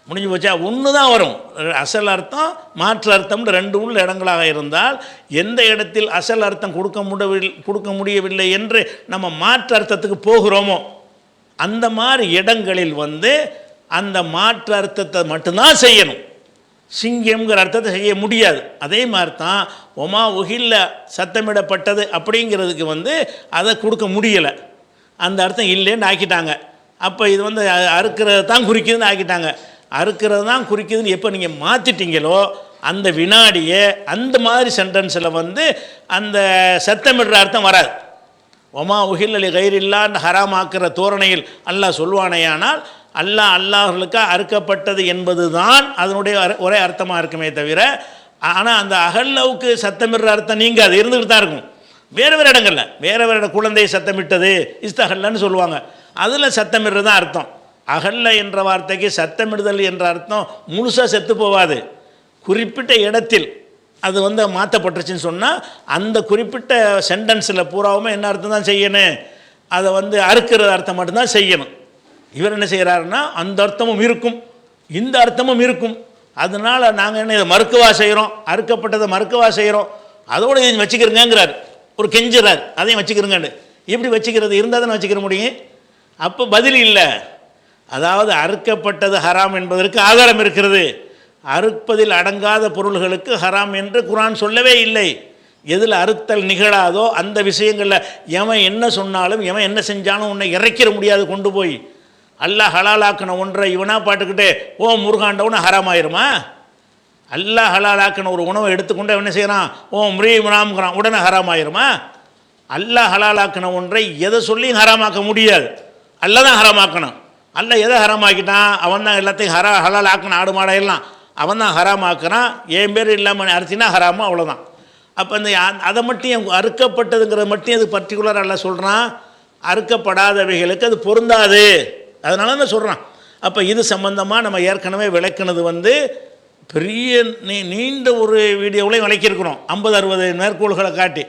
முடிஞ்சு போச்சா? ஒன்று தான் வரும். அசல் அர்த்தம் மாற்று அர்த்தம்னு ரெண்டு உள்ள இடங்களாக இருந்தால் எந்த இடத்தில் அசல் அர்த்தம் கொடுக்க முடியவில்லை என்று நம்ம மாற்று அர்த்தத்துக்கு போகிறோமோ அந்த மாதிரி இடங்களில் அந்த மாற்று அர்த்தத்தை மட்டும்தான் செய்யணும். சிங்கம்ங்கிற அர்த்தத்தை செய்ய முடியாது. அதே மாதிரி தான் ஒமா உகில்ல சத்தமிடப்பட்டது அப்படிங்கிறதுக்கு அதை கொடுக்க முடியலை, அந்த அர்த்தம் இல்லைன்னு ஆக்கிட்டாங்க. அப்போ இது அறுக்கிறது தான் குறிக்குதுன்னு ஆக்கிட்டாங்க. அறுக்கிறது தான் குறிக்குதுன்னு எப்போ நீங்கள் மாற்றிட்டீங்களோ அந்த வினாடியே அந்த மாதிரி சென்டென்ஸில் அந்த சத்தமிடுற அர்த்தம் வராது. ஒமா உகில்லி கைரில்லான்னு ஹராமாக்குற தோரணையில் அல்லாஹ் சொல்வானேயானால் அல்லாஹர்களுக்காக அறுக்கப்பட்டது என்பது தான் அதனுடைய ஒரே அர்த்தமாக இருக்குமே தவிர, ஆனால் அந்த அகல்லவுக்கு சத்தமிடுற அர்த்தம் நீங்கள் அது இருந்துக்கிட்டு தான் இருக்கும். வேறு வேறு இடங்களில் வேறு வேறு குழந்தை சத்தமிட்டது இஸ்தகல்லன்னு சொல்லுவாங்க, அதில் சத்தமிடுறது தான் அர்த்தம். அகல்ல என்ற வார்த்தைக்கு சத்தமிடுதல் என்ற அர்த்தம் முழுசாக செத்து போவாது. குறிப்பிட்ட இடத்தில் அது மாற்றப்பட்டுருச்சுன்னு சொன்னால் அந்த குறிப்பிட்ட சென்டென்ஸில் பூராவுமே என்ன அர்த்தம் தான் செய்யணும், அதை அறுக்கிற அர்த்தம் மட்டும்தான் செய்யணும். இவர் என்ன செய்கிறாருன்னா அந்த அர்த்தமும் இருக்கும் இந்த அர்த்தமும் இருக்கும். அதனால் நாங்கள் என்ன இதை மறுக்கவா செய்கிறோம், அறுக்கப்பட்டதை மறுக்கவா செய்கிறோம், அதோடு இதை வச்சுக்கிறங்கிறார். ஒரு கெஞ்சுறார், அதையும் வச்சுக்கிறங்கன்னு. எப்படி வச்சுக்கிறது? இருந்தால் தானே வச்சுக்கிற முடியும். அப்போ பதில் இல்லை. அதாவது அறுக்கப்பட்டது ஹராம் என்பதற்கு ஆதாரம் இருக்கிறது. அறுப்பதில் அடங்காத பொருள்களுக்கு ஹராம் என்று குர்ஆன் சொல்லவே இல்லை. எதில் அறுத்தல் நிகழாதோ அந்த விஷயங்களில் எவன் என்ன சொன்னாலும் எவன் என்ன செஞ்சாலும் உன்னை இறைக்கிற முடியாது. கொண்டு போய் அல்லாஹ் ஹலாலாக்கின ஒன்றை இவனா பாட்டுக்கிட்டே ஓ முருகாண்டவனு ஹராம் ஆயிருமா? அல்லாஹ் ஹலாலாக்கின ஒரு உணவை எடுத்துக்கொண்டு என்ன செய்கிறான், ஓ முரீம்ராம்ங்கிறான், உடனே ஹராம் ஆயிருமா? அல்லாஹ் ஹலாலாக்கின ஒன்றை எதை சொல்லியும் ஹராமாக்க முடியாது. அல்லாஹ் தான் ஹராமாக்கணும். அல்ல எதை ஹராமாக்கிட்டான்? அவன் தான் எல்லாத்தையும் ஹலால் ஆக்கணும். ஆடு மாடையெல்லாம் அவன் தான் ஹராமாக்குறான். என் பேர் இல்லாமல் அரிசினா ஹராமோ, அவ்வளோதான். அப்போ அதை மட்டும் அறுக்கப்பட்டதுங்கிறத மட்டும் அது பர்டிகுலராக அல்ல சொல்கிறான். அறுக்கப்படாதவைகளுக்கு அது பொருந்தாது, அதனால தான் சொல்கிறான். அப்போ இது சம்பந்தமாக நம்ம ஏற்கனவே விளக்குனது பெரிய நீண்ட ஒரு வீடியோவிலையும் விளக்கியிருக்கிறோம். 50-60 மேற்கோள்களை காட்டி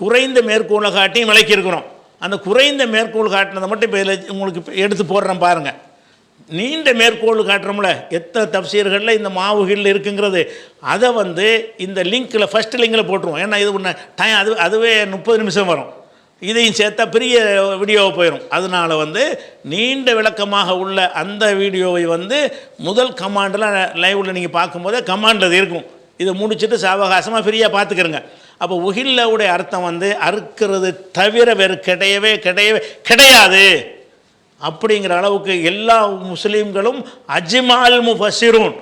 குறைந்த மேற்கோளை காட்டியும் விளக்கியிருக்கிறோம். அந்த குறைந்த மேற்கோள் காட்டினதை மட்டும் இப்போ இதில் உங்களுக்கு எடுத்து போடுறேன் பாருங்கள். நீண்ட மேற்கோள் காட்டுறோம்ல, எத்தனை தப்சீர்களில் இந்த மாவுகளில் இருக்குங்கிறது அதை இந்த லிங்க்கில் ஃபஸ்ட்டு லிங்கில் போட்டுருவோம். ஏன்னா இது ஒன்று டைம் அதுவே 30 நிமிஷம் வரும். இதையும் சேர்த்தா பெரிய வீடியோவை போயிடும். அதனால் நீண்ட விளக்கமாக உள்ள அந்த வீடியோவை முதல் கமாண்டில் லைவில் நீங்கள் பார்க்கும்போதே கமாண்டில் இருக்கும். இதை முடிச்சுட்டு சாவகாசமாக ஃப்ரீயாக பார்த்துக்கிறங்க. அப்போ உஹில்லவுடைய அர்த்தம் அறுக்கிறது தவிர வேறு கிடையாது அப்படிங்கிற அளவுக்கு எல்லா முஸ்லீம்களும் அஜ்மால் முஃபஸ்ஸிரூன்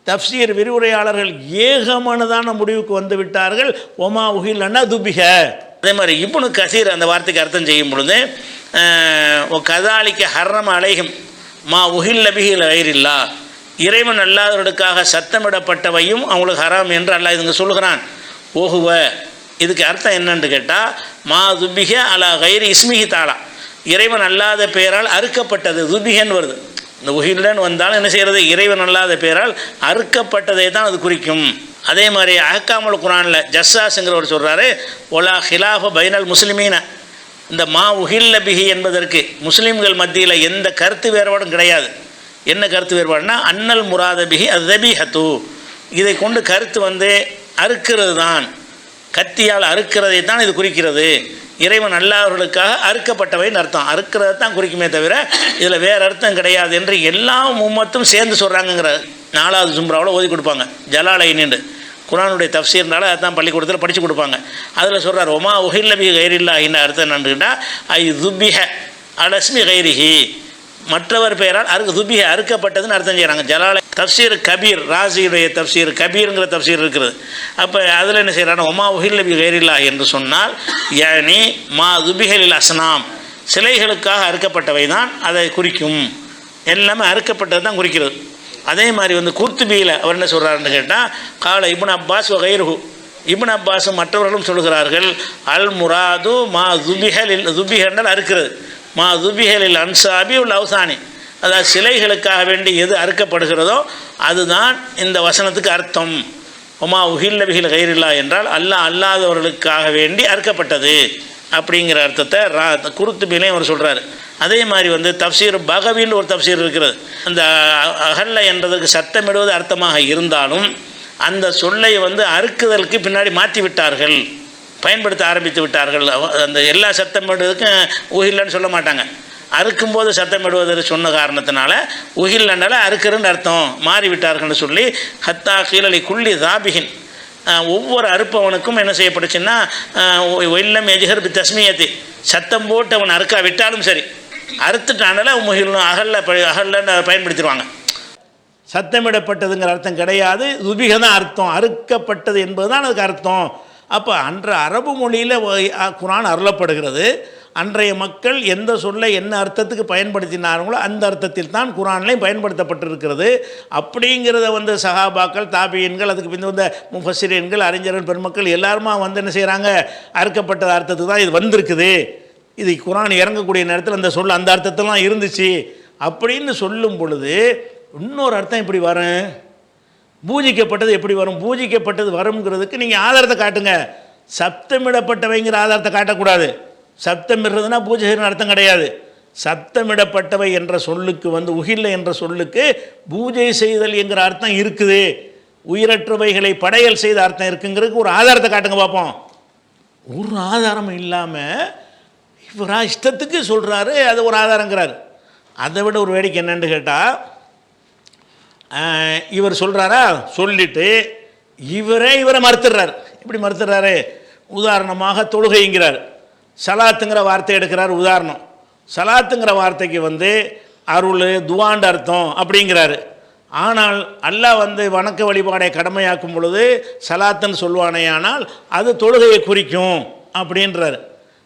தஃப்சீர் விரிவுரையாளர்கள் ஏகமனதான முடிவுக்கு வந்து விட்டார்கள். ஒமா உஹில்லனா துபிஹ. அதே மாதிரி இப்னு கசீர் அந்த வார்த்தைக்கு அர்த்தம் செய்யும் பொழுது கதாலிக்க ஹர்ரம் அலைஹிம் மா உஹில்ல பிஹி கைரில்லா, இறைவன் அல்லாதவர்களுக்காக சத்தமிடப்பட்டவையும் அவங்களுக்கு ஹராம் என்று அல்லாஹ் இதுங்க சொல்கிறான். ஓஹுவ, இதுக்கு அர்த்தம் என்னன்னு கேட்டால் மா துபிஹ அலா கைரி இஸ்மிஹி தாலா, இறைவன் அல்லாத பெயரால் அறுக்கப்பட்டது. துபிஹன்னு வருது. இந்த உஹில்லன்னு வந்தாலும் என்ன செய்கிறது, இறைவன் அல்லாத பெயரால் அறுக்கப்பட்டதை தான் அது குறிக்கும். அதே மாதிரி அஹ்காமுல் குர்ஆனில் ஜஸ்ஸாஸுங்கிறவர் சொல்கிறாரு, ஒலா ஹிலாஃப பைனல் முஸ்லிமீன, இந்த மா உஹில்ல பிஹி என்பதற்கு முஸ்லீம்கள் மத்தியில் எந்த கருத்து வேறுபாடும் கிடையாது. என்ன கருத்து வேறுபாடுனா அன்னல் முராத பிஹி அத்தபிஹத்து, இதை கொண்டு கருத்து அறுக்கிறது தான், கத்தியால் அறுக்கிறதை தான் இது குறிக்கிறது. இறைவன் அல்லாதவர்களுக்காக அறுக்கப்பட்டவைன்னு அர்த்தம், அறுக்கிறத தான் குறிக்குமே தவிர இதில் வேறு அர்த்தம் கிடையாது என்று எல்லா உம்மத்தும் சேர்ந்து சொல்கிறாங்கங்கிற 4வது ஜும்ராவில் ஓதி கொடுப்பாங்க. ஜலாலைன்னு குர்ஆனுடைய தஃப்சீர்னால அதுதான் பள்ளிக்கூடத்தில் படித்து கொடுப்பாங்க. அதில் சொல்கிறார் ஒமா உஹில்ல பிஹி கைரில்லாஹின்னு அர்த்தம் என்னன்னுக்கிட்டால் ஐ துபிஹ அலஸ்மி கைரிஹி, மற்றவர் பெயரால் துபிஹ அறுக்கப்பட்டதுன்னு அர்த்தம் செய்கிறாங்க. ஜலாலை தஃப்சீர் கபீர், ராசியுடைய தஃப்சீர் கபீருங்கிற தஃப்சீர் இருக்குது. அப்போ அதில் என்ன செய்கிறாங்க, ஒமா உஹில்ல பிஹி கைரில்லாஹ் என்று சொன்னால் யானி மா துபிஹலில் அஸ்னாம், சிலைகளுக்காக அறுக்கப்பட்டவை தான் அதை குறிக்கும். எல்லாமே அறுக்கப்பட்டது தான் குறிக்கிறது. அதே மாதிரி குர்துபியில் அவர் என்ன சொல்கிறாருன்னு கேட்டால் கால இப்னு அப்பாஸ் வகைருஹு, இப்னு அப்பாஸும் மற்றவர்களும் சொல்கிறார்கள் அல் முராது மா துபிஹல் அறுக்கிறது, மா துபிஹலில் அன்சாபி உல் அவுசானி, அதாவது சிலைகளுக்காக வேண்டி எது அறுக்கப்படுகிறதோ அதுதான் இந்த வசனத்துக்கு அர்த்தம். ஒமா உஹில்ல பிஹில் கைரில்லா என்றால் அல்லாஹ் அல்லாதவர்களுக்காக வேண்டி அறுக்கப்பட்டது அப்படிங்கிற அர்த்தத்தை குர்துபிலையும் அவர் சொல்கிறார். அதே மாதிரி வந்து தஃப்சீர் பகவின்னு ஒரு தஃப்சீர் இருக்கிறது. அந்த அகல்ல என்றதுக்கு சத்தமிடுவது அர்த்தமாக இருந்தாலும் அந்த சொல்லை வந்து அறுக்குதலுக்கு பின்னாடி மாற்றி விட்டார்கள், பயன்படுத்த ஆரம்பித்து விட்டார்கள். அந்த எல்லா சத்தமிடுவதுக்கும் உகில்லன்னு சொல்ல மாட்டாங்க. அறுக்கும்போது சத்தமிடுவதை சொன்ன காரணத்தினால உகில்லன்னால அறுக்கிறன்னு அர்த்தம் மாறிவிட்டார்கள்னு சொல்லி ஹத்தா கீழலை குள்ளி தாபிகின் ஒவ்வொரு அறுப்பவனுக்கும் என்ன செய்யப்பட்டுச்சுன்னா வெள்ளம் எஜிகர் பி தஸ்மியத்தை சத்தம் போட்டு அவன் அறுக்கா விட்டாலும் சரி, அறுத்துட்டானால முகில் அகல்ல பயன்படுத்திடுவாங்க. சத்தமிடப்பட்டதுங்கிற அர்த்தம் கிடையாது, துபிக தான் அர்த்தம், அறுக்கப்பட்டது என்பது தான் அதுக்கு அர்த்தம். அப்போ அன்ற அரபு மொழியில் குர்ஆன் அருளப்படுகிறது. அன்றைய மக்கள் எந்த சொல்லை என்ன அர்த்தத்துக்கு பயன்படுத்தினார்களோ அந்த அர்த்தத்தில் தான் குர்ஆன்லையும் பயன்படுத்தப்பட்டிருக்கிறது. அப்படிங்கிறத வந்து சஹாபாக்கள், தாபியன்கள், அதுக்கு பின் வந்த முஃபஸ்ஸிரீன்கள், அறிஞர்கள், பெருமக்கள் எல்லாருமா வந்து என்ன செய்கிறாங்க, அறுக்கப்பட்ட அர்த்தத்துக்கு தான் இது வந்திருக்குது, இது குர்ஆன் இறங்கக்கூடிய நேரத்தில் அந்த சொல் அந்த அர்த்தத்திலாம் இருந்துச்சு அப்படின்னு சொல்லும் பொழுது இன்னொரு அர்த்தம் எப்படி வரும், பூஜிக்கப்பட்டது எப்படி வரும், பூஜிக்கப்பட்டது வருங்கிறதுக்கு நீங்கள் ஆதாரத்தை காட்டுங்க. சப்தமிடப்பட்டவைங்கிற ஆதாரத்தை காட்டக்கூடாது. சப்தமிடுறதுனா பூஜைன்னு அர்த்தம் கிடையாது. சப்தமிடப்பட்டவை என்ற சொல்லுக்கு வந்து உகில்ல என்ற சொல்லுக்கு பூஜை செய்தல் என்கிற அர்த்தம் இருக்குது, உயிரற்றவைகளை படையல் செய்த அர்த்தம் இருக்குங்கிறதுக்கு ஒரு ஆதாரத்தை காட்டுங்க பார்ப்போம். ஒரு ஆதாரம் இல்லாமல் இவரா இஷ்டத்துக்கு சொல்கிறாரு, அது ஒரு ஆதாரங்கிறார். அதை விட ஒரு வேடிக்கை என்னன்னு கேட்டால், இவர் சொல்கிறாரா, சொல்லிட்டு இவரை மறுத்துடுறார். எப்படி மறுத்துடுறாரு, உதாரணமாக தொழுகைங்கிறார், சலாத்துங்கிற வார்த்தை எடுக்கிறார். உதாரணம், சலாத்துங்கிற வார்த்தைக்கு வந்து அருள் துவாண்ட அர்த்தம் அப்படிங்கிறாரு. ஆனால் அல்லாஹ் வந்து வணக்க வழிபாடை கடமையாக்கும் பொழுது சலாத்துன்னு சொல்லுவானே, ஆனால் அது தொழுகையை குறிக்கும் அப்படின்றார்.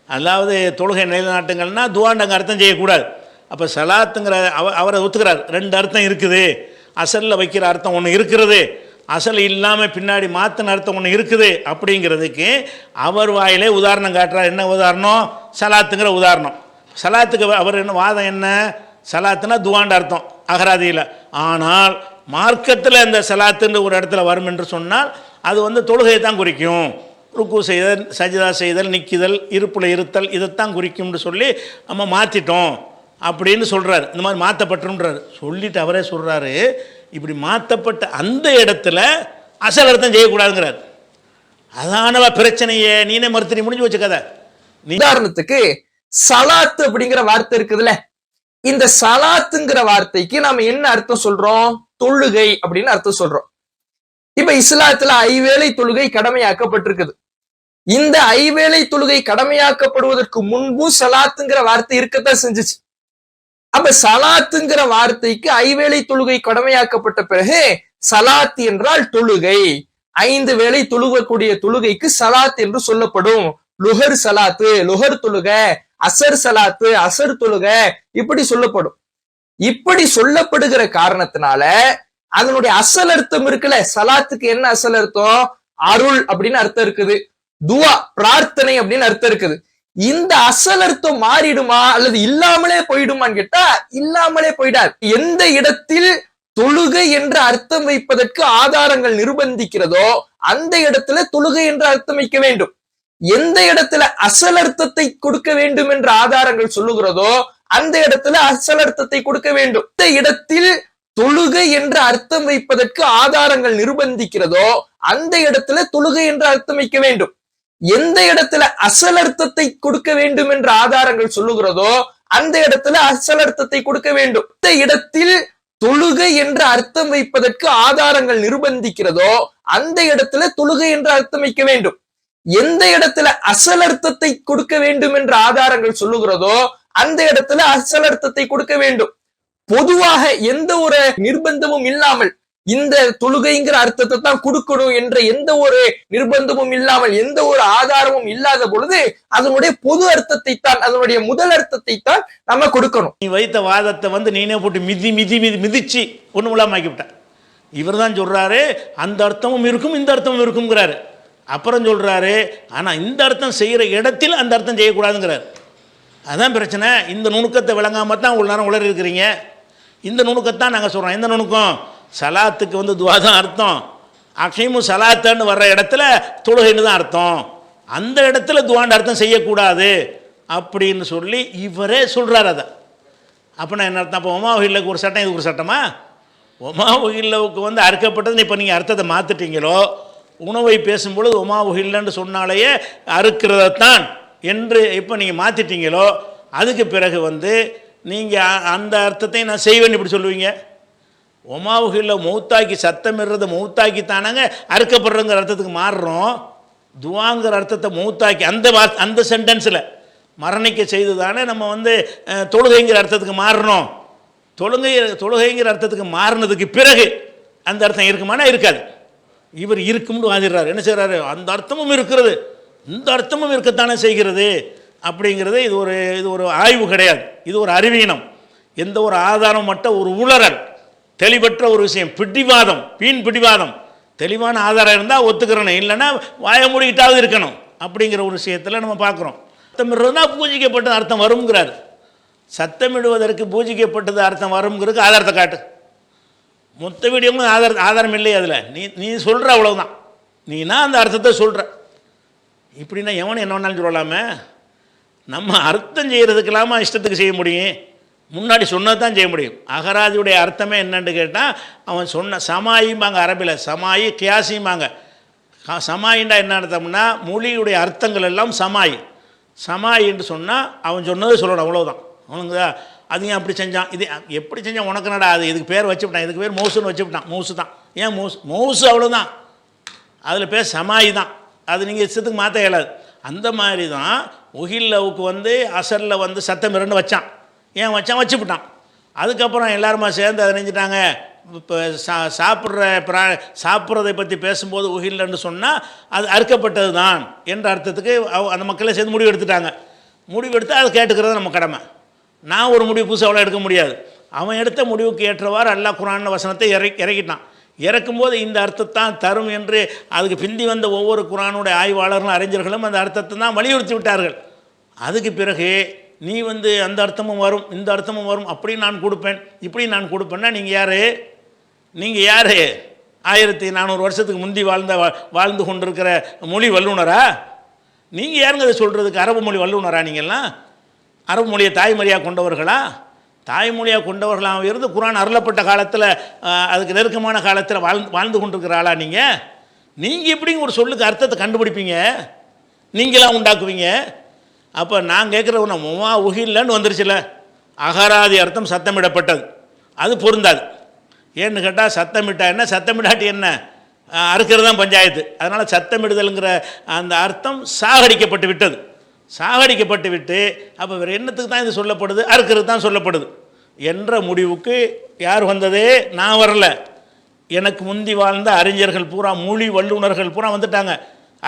அதாவது தொழுகை நிலைநாட்டுங்கள்னா துவாண்டங்க அர்த்தம் செய்யக்கூடாது. அப்போ சலாத்துங்கிற அவரை ஒத்துக்கிறார். ரெண்டு அர்த்தம் இருக்குது, அசலில் வைக்கிற அர்த்தம் ஒன்று இருக்கிறது, அசல் இல்லாமல் பின்னாடி மாற்றின அர்த்தம் ஒன்று இருக்குது. அப்படிங்கிறதுக்கு அவர் வாயிலே உதாரணம் காட்டுறார். என்ன உதாரணம், சலாத்துங்கிற உதாரணம். சலாத்துக்கு அவர் என்ன வாதம், என்ன சலாத்துனா துவாண்ட அர்த்தம் அகராதியில். ஆனால் மார்க்கத்தில் அந்த சலாத்துன்னு ஒரு இடத்துல வரும் என்று சொன்னால் அது வந்து தொழுகையை தான் குறிக்கும். ருக்கு செய்தல், சஜிதா செய்தல், நிற்கிதல், இருப்பில் இருத்தல், இதைத்தான் குறிக்கும்னு சொல்லி நம்ம மாற்றிட்டோம் அப்படின்னு சொல்கிறார். இந்த மாதிரி மாற்றப்பட்டுன்றார். சொல்லிட்டு அவரே சொல்கிறாரு, இப்படி மாற்றப்பட்ட அந்த இடத்துல அசல் அர்த்தம் செய்யக்கூடாதுங்கிறார். அதானவா பிரச்சனையே, நீனே மறுத்து முடிஞ்சு வச்சு கதை. உதாரணத்துக்கு சலாத்து அப்படிங்கிற வார்த்தை இருக்குதுல்ல, இந்த சலாத்துங்கிற வார்த்தைக்கு நாம என்ன அர்த்தம் சொல்றோம், தொழுகை அப்படின்னு அர்த்தம் சொல்றோம். இப்ப இஸ்லாத்துல ஐவேளை தொழுகை கடமையாக்கப்பட்டிருக்குது. இந்த ஐவேளை தொழுகை கடமையாக்கப்படுவதற்கு முன்பு சலாத்துங்கிற வார்த்தை இருக்கத்தான் செஞ்சுச்சு. அப்ப சலாத்துங்கிற வார்த்தைக்கு ஐவேளை தொழுகை கடமையாக்கப்பட்ட பிறகு சலாத் என்றால் தொழுகை, 5 வேளை தொழுகக்கூடிய தொழுகைக்கு சலாத் என்று சொல்லப்படும். லுஹர் சலாத்து, லுஹர் தொழுக, அசர் சலாத்து, அசர் தொழுக, இப்படி சொல்லப்படும். இப்படி சொல்லப்படுகிற காரணத்தினால அதனுடைய அசல் அர்த்தம் இருக்குல்ல, சலாத்துக்கு என்ன அசல் அர்த்தம், அருள் அப்படின்னு அர்த்தம் இருக்குது, துவா பிரார்த்தனை அப்படின்னு அர்த்தம் இருக்குது. இந்த அசல் அர்த்தம் மாறிடுமா அல்லது இல்லாமலே போயிடுமான்னு கேட்டா இல்லாமலே போயிடாது. எந்த இடத்தில் தொழுகை என்ற அர்த்தம் வைப்பதற்கு ஆதாரங்கள் நிர்பந்திக்கிறதோ அந்த இடத்துல தொழுகை என்ற அர்த்தம் வைக்க வேண்டும். எந்த இடத்துல அசல் அர்த்தத்தை கொடுக்க வேண்டும் என்ற ஆதாரங்கள் சொல்லுகிறதோ அந்த இடத்துல அசல் அர்த்தத்தை கொடுக்க வேண்டும். இந்த இடத்தில் தொழுகை என்ற அர்த்தம் வைப்பதற்கு ஆதாரங்கள் நிர்பந்திக்கிறதோ அந்த இடத்துல தொழுகை என்ற அர்த்தம் வைக்க வேண்டும். எந்த இடத்துல அசல் அர்த்தத்தை கொடுக்க வேண்டும் என்ற ஆதாரங்கள் சொல்லுகிறதோ அந்த இடத்துல அசல் அர்த்தத்தை கொடுக்க வேண்டும். இந்த இடத்தில் தொழுகை என்ற அர்த்தம் வைப்பதற்கு ஆதாரங்கள் நிர்பந்திக்கிறதோ அந்த இடத்துல தொழுகை என்ற அர்த்தம் வைக்க வேண்டும். எந்த இடத்துல அசல் அர்த்தத்தை கொடுக்க வேண்டும் என்ற ஆதாரங்கள் சொல்லுகிறதோ அந்த இடத்துல அசல் அர்த்தத்தை கொடுக்க வேண்டும். பொதுவாக எந்த ஒரு நிர்பந்தமும் இல்லாமல் இந்த தொழுகைங்கிற அர்த்தத்தை தான் கொடுக்கணும் என்ற எந்த ஒரு நிர்பந்தமும் இல்லாமல் எந்த ஒரு ஆதாரமும் இல்லாத பொழுது அதனுடைய பொது அர்த்தத்தை தான், அதனுடைய முதல் அர்த்தத்தை தான் நம்ம கொடுக்கணும். நீ வைத்த வாதத்தை வந்து நீனே போட்டு மிதிச்சு ஒண்ணு மூலமாக்கிவிட்ட. இவர் தான் சொல்றாரு அந்த அர்த்தமும் இருக்கும் இந்த அர்த்தமும் இருக்குங்கிறாரு. அப்புறம் சொல்றாரு ஆனா இந்த அர்த்தம் செய்யற இடத்தில் அந்த அர்த்தம் செய்யக்கூடாதுங்கிறார். அதான் பிரச்சனை. இந்த நுணுக்கத்தை விளங்காம தான் ஒரு நேரம் உளறி இருக்கிறீங்க. இந்த நுணுக்கத்தான் நாங்கள் சொல்றோம். எந்த நுணுக்கம், சலாத்துக்கு வந்து துவா தான் அர்த்தம், அக்ஷயமு சலாத்தான்னு வர்ற இடத்துல தொழுகைன்னு தான் அர்த்தம், அந்த இடத்துல துவாண்ட அர்த்தம் செய்யக்கூடாது அப்படின்னு சொல்லி இவரே சொல்றாரு. அதை அப்படின்னா என்ன அர்த்தம்? அப்போ ஒமா உஹில்லக்கு ஒரு சட்டம், இதுக்கு ஒரு சட்டமா? ஒமா உஹில்லவுக்கு வந்து அறுக்கப்பட்டதுன்னு இப்போ நீங்கள் அர்த்தத்தை மாற்றிட்டீங்களோ, உணவை பேசும்பொழுது ஒமா உஹில்லன்னு சொன்னாலேயே அறுக்கிறதான் என்று இப்போ நீங்கள் மாற்றிட்டீங்களோ, அதுக்கு பிறகு வந்து நீங்கள் அந்த அர்த்தத்தை நான் செய்வேன்னு இப்படி சொல்லுவீங்க. ஒமாவுகளில் மௌத்தாக்கி சத்தமிடுறது மௌத்தாக்கி தானாங்க அறுக்கப்படுறங்கிற அர்த்தத்துக்கு மாறுறோம். துவாங்கிற அர்த்தத்தை மௌத்தாக்கி அந்த சென்டென்ஸில் மரணிக்க செய்து தானே நம்ம வந்து தொழுகைங்கிற அர்த்தத்துக்கு மாறணும். தொழுகைங்கிற அர்த்தத்துக்கு மாறினதுக்கு பிறகு அந்த அர்த்தம் இருக்குமானா இருக்காது. இவர் இருக்கும்னு வாதிடுறாரு. என்ன செய்கிறாரு? அந்த அர்த்தமும் இருக்கிறது, இந்த அர்த்தமும் இருக்கத்தானே செய்கிறது அப்படிங்கிறது. இது ஒரு ஆய்வு கிடையாது, இது ஒரு அறிவீனம். எந்த ஒரு ஆதாரம் மட்டும் ஒரு உளறல், தெளிவற்ற ஒரு விஷயம், பிடிவாதம், வீண் பிடிவாதம். தெளிவான ஆதாரம் இருந்தால் ஒத்துக்கிறணும், இல்லைன்னா வாய மூடிக்கிட்டாவது இருக்கணும் அப்படிங்கிற ஒரு விஷயத்தில் நம்ம பார்க்குறோம். சத்தமிடுறதுனா பூஜிக்கப்பட்டது அர்த்தம் வருங்கிறார். சத்தமிடுவதற்கு பூஜிக்கப்பட்டது அர்த்தம் வருங்கிறதுக்கு ஆதாரத்தை காட்டு. மொத்த வீடியோவும் ஆதாரம் இல்லை அதில். நீ சொல்கிற அவ்வளவுதான், நீனா அந்த அர்த்தத்தை சொல்கிற. இப்படின்னா எவனும் என்ன வேணாலும் சொல்லலாமே. நம்ம அர்த்தம் செய்கிறதுக்கெல்லாமா இஷ்டத்துக்கு செய்ய முடியும்? முன்னாடி சொன்னது தான் செய்ய முடியும். அகராதியுடைய அர்த்தமே என்னன்னு கேட்டால், அவன் சொன்ன சமாயிம்பாங்க அரபியில், சமாயி கியாசிம்பாங்க. சமாயின்டா என்ன அர்த்தம்னா மொழியுடைய அர்த்தங்கள் எல்லாம் சமாயி. சமாயி என்று சொன்னால் அவன் சொன்னது சொல்லணும், அவ்வளோதான். அவனுங்க அதையும் அப்படி செஞ்சான், இது எப்படி செஞ்சான், உனக்கு நடா அது இதுக்கு பேர் வச்சுவிட்டான், இதுக்கு பேர் மௌசுன்னு வச்சுவிட்டான். மௌசு தான். ஏன் மௌசு அவ்வளோதான், அதில் பேர் சமாயி தான். அது நீங்கள் இஷ்டத்துக்கு மாற்ற இயலாது. அந்த மாதிரி தான் உஹில்லவுக்கு வந்து அசரில் வந்து சத்தம் இரண்டு வச்சான். ஏன் வச்சான்? வச்சுவிட்டான். அதுக்கப்புறம் எல்லாருமா சேர்ந்து அதை நினைஞ்சிட்டாங்க. இப்போ சாப்பிட்றதை பற்றி பேசும்போது உஹில்லன்னு சொன்னால் அது அறுக்கப்பட்டது தான் என்ற அர்த்தத்துக்கு அந்த மக்களை சேர்ந்து முடிவு எடுத்துட்டாங்க. முடிவு எடுத்து அதை கேட்டுக்கிறது நம்ம கடமை. நான் ஒரு முடிவு புதுசாக அவ்வளோ எடுக்க முடியாது. அவன் எடுத்த முடிவுக்கு ஏற்றவாறு அல்லாஹ் குர்ஆன் வசனத்தை இறக்கிட்டான். இறக்கும்போது இந்த அர்த்தத்தான் தரும் என்று அதுக்கு பிந்தி வந்த ஒவ்வொரு குர்ஆனுடைய ஆய்வாளர்களும் அறிஞர்களும் அந்த அர்த்தத்தை தான் வலியுறுத்தி விட்டார்கள். அதுக்கு பிறகு நீ வந்து அந்த அர்த்தமும் வரும், இந்த அர்த்தமும் வரும், அப்படி நான் கொடுப்பேன், இப்படி நான் கொடுப்பேன்னா நீங்கள் யார்? நீங்கள் யார்? 1400 வருஷத்துக்கு முந்தி வாழ்ந்து கொண்டிருக்கிற மொழி வல்லுனரா? நீங்கள் யாருங்க அதை சொல்கிறதுக்கு? அரபு மொழி வல்லுனரா? நீங்கள்லாம் அரபு மொழியை தாய்மொழியாக கொண்டவர்களா? தாய்மொழியாக கொண்டவர்களாக இருந்து குர்ஆன் அருளப்பட்ட காலத்தில் அதுக்கு நெருக்கமான காலத்தில் வாழ்ந்து கொண்டிருக்கிற ஆளா நீங்கள்? நீங்கள் எப்படிங்க ஒரு சொல்லுக்கு அர்த்தத்தை கண்டுபிடிப்பீங்க? நீங்களாம் உண்டாக்குவீங்க? அப்போ நான் கேட்குற ஒன்று, ஒமா உஹில்லன்னு வந்துருச்சுல, அகராதி அர்த்தம் சத்தமிடப்பட்டது, அது பொருந்தாது. ஏன்னு கேட்டால் சத்தமிட்டா என்ன, சத்தமிடாட்டி என்ன, அறுக்கிறது தான் பஞ்சாயத்து. அதனால் சத்தமிடுதலுங்கிற அந்த அர்த்தம் சாகடிக்கப்பட்டு விட்டது. சாகடிக்கப்பட்டு விட்டு அப்போ வேறு என்னத்துக்கு தான் இது சொல்லப்படுது? அறுக்கிறது தான் சொல்லப்படுது என்ற முடிவுக்கு யார் வந்ததே? நான் வரல. எனக்கு முந்தி வாழ்ந்த அறிஞர்கள் பூரா, மொழி வல்லுநர்கள் பூரா வந்துட்டாங்க.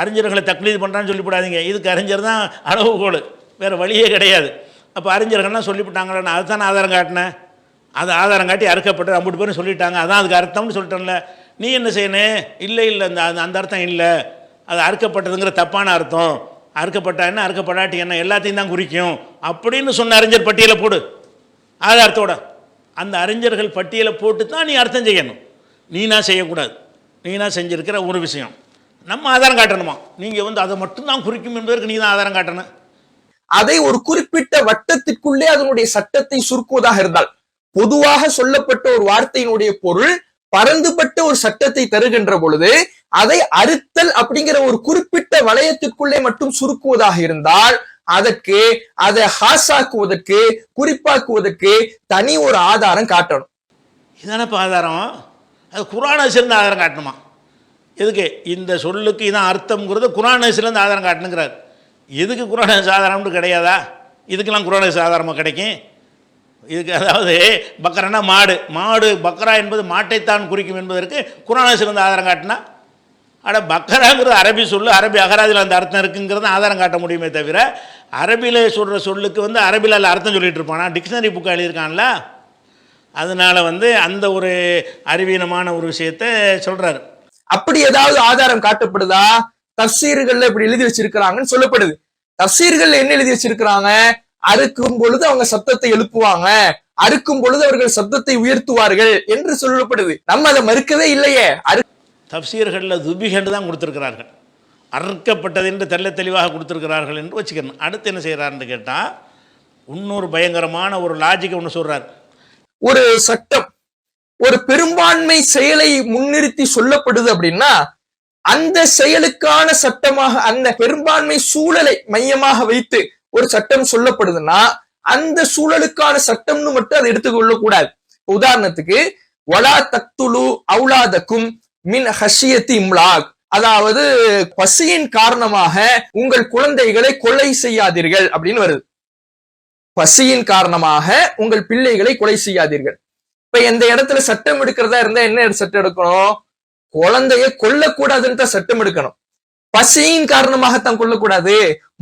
அறிஞர்களை தக்லீது பண்ணுறான்னு சொல்லிவிடாதீங்க. இதுக்கு அறிஞர் தான் அளவுகோல், வேறு வழியே கிடையாது. அப்போ அறிஞர்கள்லாம் சொல்லிவிட்டாங்களே, நான் அதுதான் ஆதாரம் காட்டினேன். அது ஆதாரம் காட்டி அறுக்கப்பட்டு 50 பேரும் சொல்லிட்டாங்க, அதான் அதுக்கு அர்த்தம்னு சொல்லிட்டேன்ல. நீ என்ன செய்யணும்? இல்லை அந்த அர்த்தம் இல்லை, அது அறுக்கப்பட்டதுங்கிற தப்பான அர்த்தம். அறுக்கப்பட்டா என்ன, அறுக்கப்படாட்டி என்ன, எல்லாத்தையும் தான் குறிக்கும் அப்படின்னு சொன்ன அறிஞர் பட்டியலை போடு ஆதாரத்தோட. அந்த அறிஞர்கள் பட்டியலை போட்டு தான் நீ அர்த்தம் செய்யணும். நீனா செய்யக்கூடாது. நீனா செஞ்சுருக்கிற ஒரு விஷயம் நம்ம ஆதாரம் காட்டணுமா? நீங்கள் வந்து அதை மட்டும்தான் குறிக்கும் என்பதற்கு நீ தான் ஆதாரம் காட்டணும். அதை ஒரு குறிப்பிட்ட வட்டத்திற்குள்ளே அதனுடைய சட்டத்தை சுருக்குவதாக இருந்தால், பொதுவாக சொல்லப்பட்ட ஒரு வார்த்தையினுடைய பொருள் பரந்துபட்ட ஒரு சட்டத்தை தருகின்ற பொழுது அதை அறுத்தல் அப்படிங்கிற ஒரு குறிப்பிட்ட வளையத்திற்குள்ளே மட்டும் சுருக்குவதாக இருந்தால், அதற்கு அதை ஹாசாக்குவதற்கு, குறிப்பாக்குவதற்கு தனி ஒரு ஆதாரம் காட்டணும். இதான இப்போ ஆதாரம்? அது குர்ஆனை சேர்ந்த ஆதாரம் காட்டணுமா? எதுக்கு? இந்த சொல்லுக்கு இதான் அர்த்தம்ங்கிறது குர்ஆனை சேர்ந்த ஆதாரம் காட்டணுங்கிறார். எதுக்கு குர்ஆனை ஆதாரம்னு கிடையாதா? இதுக்கெல்லாம் குர்ஆனை ஆதாரமாக கிடைக்கும். இதுக்கு அதாவது பக்கரானா மாடு பக்கரா என்பது மாட்டைத்தான் குறிக்கும் என்பதற்கு குர்ஆனை சிறந்த ஆதாரம் காட்டினா, ஆனால் பக்கராங்கிறது அரபி சொல்லு, அரபி அகராதியில் அந்த அர்த்தம் இருக்குங்கிறத ஆதாரம் காட்ட முடியுமே தவிர, அரபியில் சொல்கிற சொல்லுக்கு வந்து அரபியில் அதில் அர்த்தம் சொல்லிட்டு இருப்பானா? டிக்ஷனரி புக்கை எழுதியிருக்கான்ல. அதனால வந்து அந்த ஒரு அறிவீனமான ஒரு விஷயத்தை சொல்றாரு. அப்படி ஏதாவது ஆதாரம் காட்டப்படுதா? தஃசீர்கள்ல இப்படி எழுதி வச்சிருக்கிறாங்கன்னு சொல்லப்படுது. தஃசீர்கள் என்ன எழுதி வச்சிருக்கிறாங்க? அறுக்கும் பொழுது அவங்க சத்தத்தை எழுப்புவாங்க, அறுக்கும் பொழுது அவர்கள் சத்தத்தை உயர்த்துவார்கள் என்று சொல்லப்படுது. நம்ம அதை மறுக்கவே இல்லையே. தஃசீர்களில் துபிகண்டு தான் கொடுத்துருக்கிறார்கள், அறுக்கப்பட்டது என்று தெல்ல தெளிவாக கொடுத்துருக்கிறார்கள் என்று வச்சுக்கணும். அடுத்து என்ன செய்கிறாருன்னு கேட்டால், இன்னொரு பயங்கரமான ஒரு லாஜிக் ஒன்று சொல்றார். ஒரு சட்டம் ஒரு பெரும்பான்மை செயலை முன்னிறுத்தி சொல்லப்படுது அப்படின்னா அந்த செயலுக்கான சட்டமாக அந்த பெரும்பான்மை சூழலை மையமாக வைத்து ஒரு சட்டம் சொல்லப்படுதுன்னா அந்த சூழலுக்கான சட்டம்னு மட்டும் அதை எடுத்துக்கொள்ள கூடாது. உதாரணத்துக்கு வலா தக்துலு அவுலாதக்கும் மின் ஹஷியத்தி இம்லாக், அதாவது பசியின் காரணமாக உங்கள் குழந்தைகளை கொலை செய்யாதீர்கள் அப்படின்னு வருது. பசியின் காரணமாக உங்கள் பிள்ளைகளை கொலை செய்யாதீர்கள். இப்ப எந்த இடத்துல சட்டம் எடுக்கிறதா இருந்தா என்ன சட்டம் எடுக்கணும்? குழந்தைய கொல்லக்கூடாதுன்னு தான் சட்டம் எடுக்கணும். பசியின் காரணமாகத்தான் கொல்லக்கூடாது,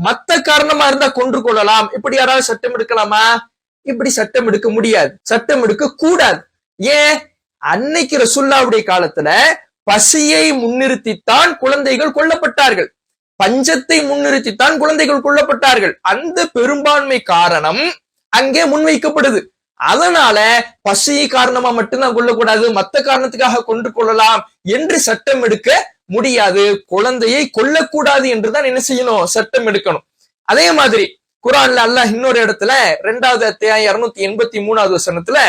மத்த காரணமா இருந்தா கொன்று கொள்ளலாம். இப்படி யாராவது சட்டம் எடுக்கலாமா? இப்படி சட்டம் எடுக்க முடியாது, சட்டம் எடுக்க கூடாது. ஏன்? அன்னைக்கு ரசூலுல்லாஹ்வுடைய காலத்துல பசியை முன்னிறுத்தித்தான் குழந்தைகள் கொல்லப்பட்டார்கள், பஞ்சத்தை முன்னிறுத்தித்தான் குழந்தைகள் கொல்லப்பட்டார்கள். அந்த பெரும்பான்மை காரணம் அங்கே முன்வைக்கப்படுது. அதனால பசி காரணமா மட்டும்தான் கொல்லக்கூடாது, மத்த காரணத்துக்காக கொண்டு கொள்ளலாம் என்று சட்டம் எடுக்க முடியாது. குழந்தையை கொல்லக்கூடாது என்றுதான் என்ன செய்யணும்? சட்டம் எடுக்கணும். அதே மாதிரி குர்ஆன்ல அல்லாஹ் இன்னொரு இடத்துல 2வது அத்தியாயம் 283வது வசனத்துல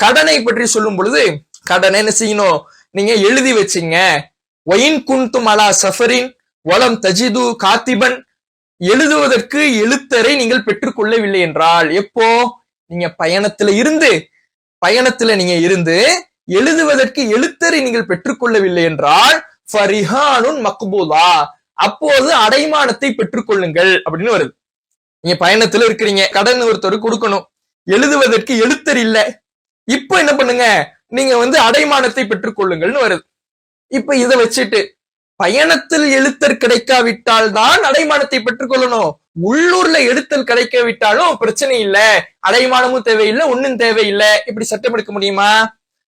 கடனை பற்றி சொல்லும் பொழுது, கடனை என்ன செய்யணும்? நீங்க எழுதி வச்சீங்க. ஒயின் குன்தும் அலா சஃபரின் வலம் தஜிது காத்திபன், எழுதுவதற்கு எழுத்தரை நீங்கள் பெற்றுக்கொள்ளவில்லை என்றால், எப்போ? நீங்க பயணத்துல நீங்க இருந்து எழுதுவதற்கு எழுத்தரை நீங்கள் பெற்றுக்கொள்ளவில்லை என்றால் ஃபரிஹானுன் மக்பூலா, அப்போது அடைமானத்தை பெற்றுக்கொள்ளுங்கள் அப்படின்னு வருது. நீங்க பயணத்துல இருக்கிறீங்க, கடன் ஒருத்தருக்கு கொடுக்கணும், எழுதுவதற்கு எழுத்தர் இல்ல, இப்ப என்ன பண்ணுங்க? நீங்க அடைமானத்தை பெற்றுக்கொள்ளுங்கள்னு வருது. இப்ப இதை வச்சுட்டு பயணத்தில் எழுத்தர் கிடைக்காவிட்டால் தான் அடைமானத்தை பெற்றுக்கொள்ளணும். உள்ளூர்ல எழுத்தல் கிடைக்காவிட்டாலும் பிரச்சனை இல்ல, அடைமானமும் தேவையில்லை, ஒன்னும் தேவையில்லை, இப்படி சட்டம் எடுக்க முடியுமா?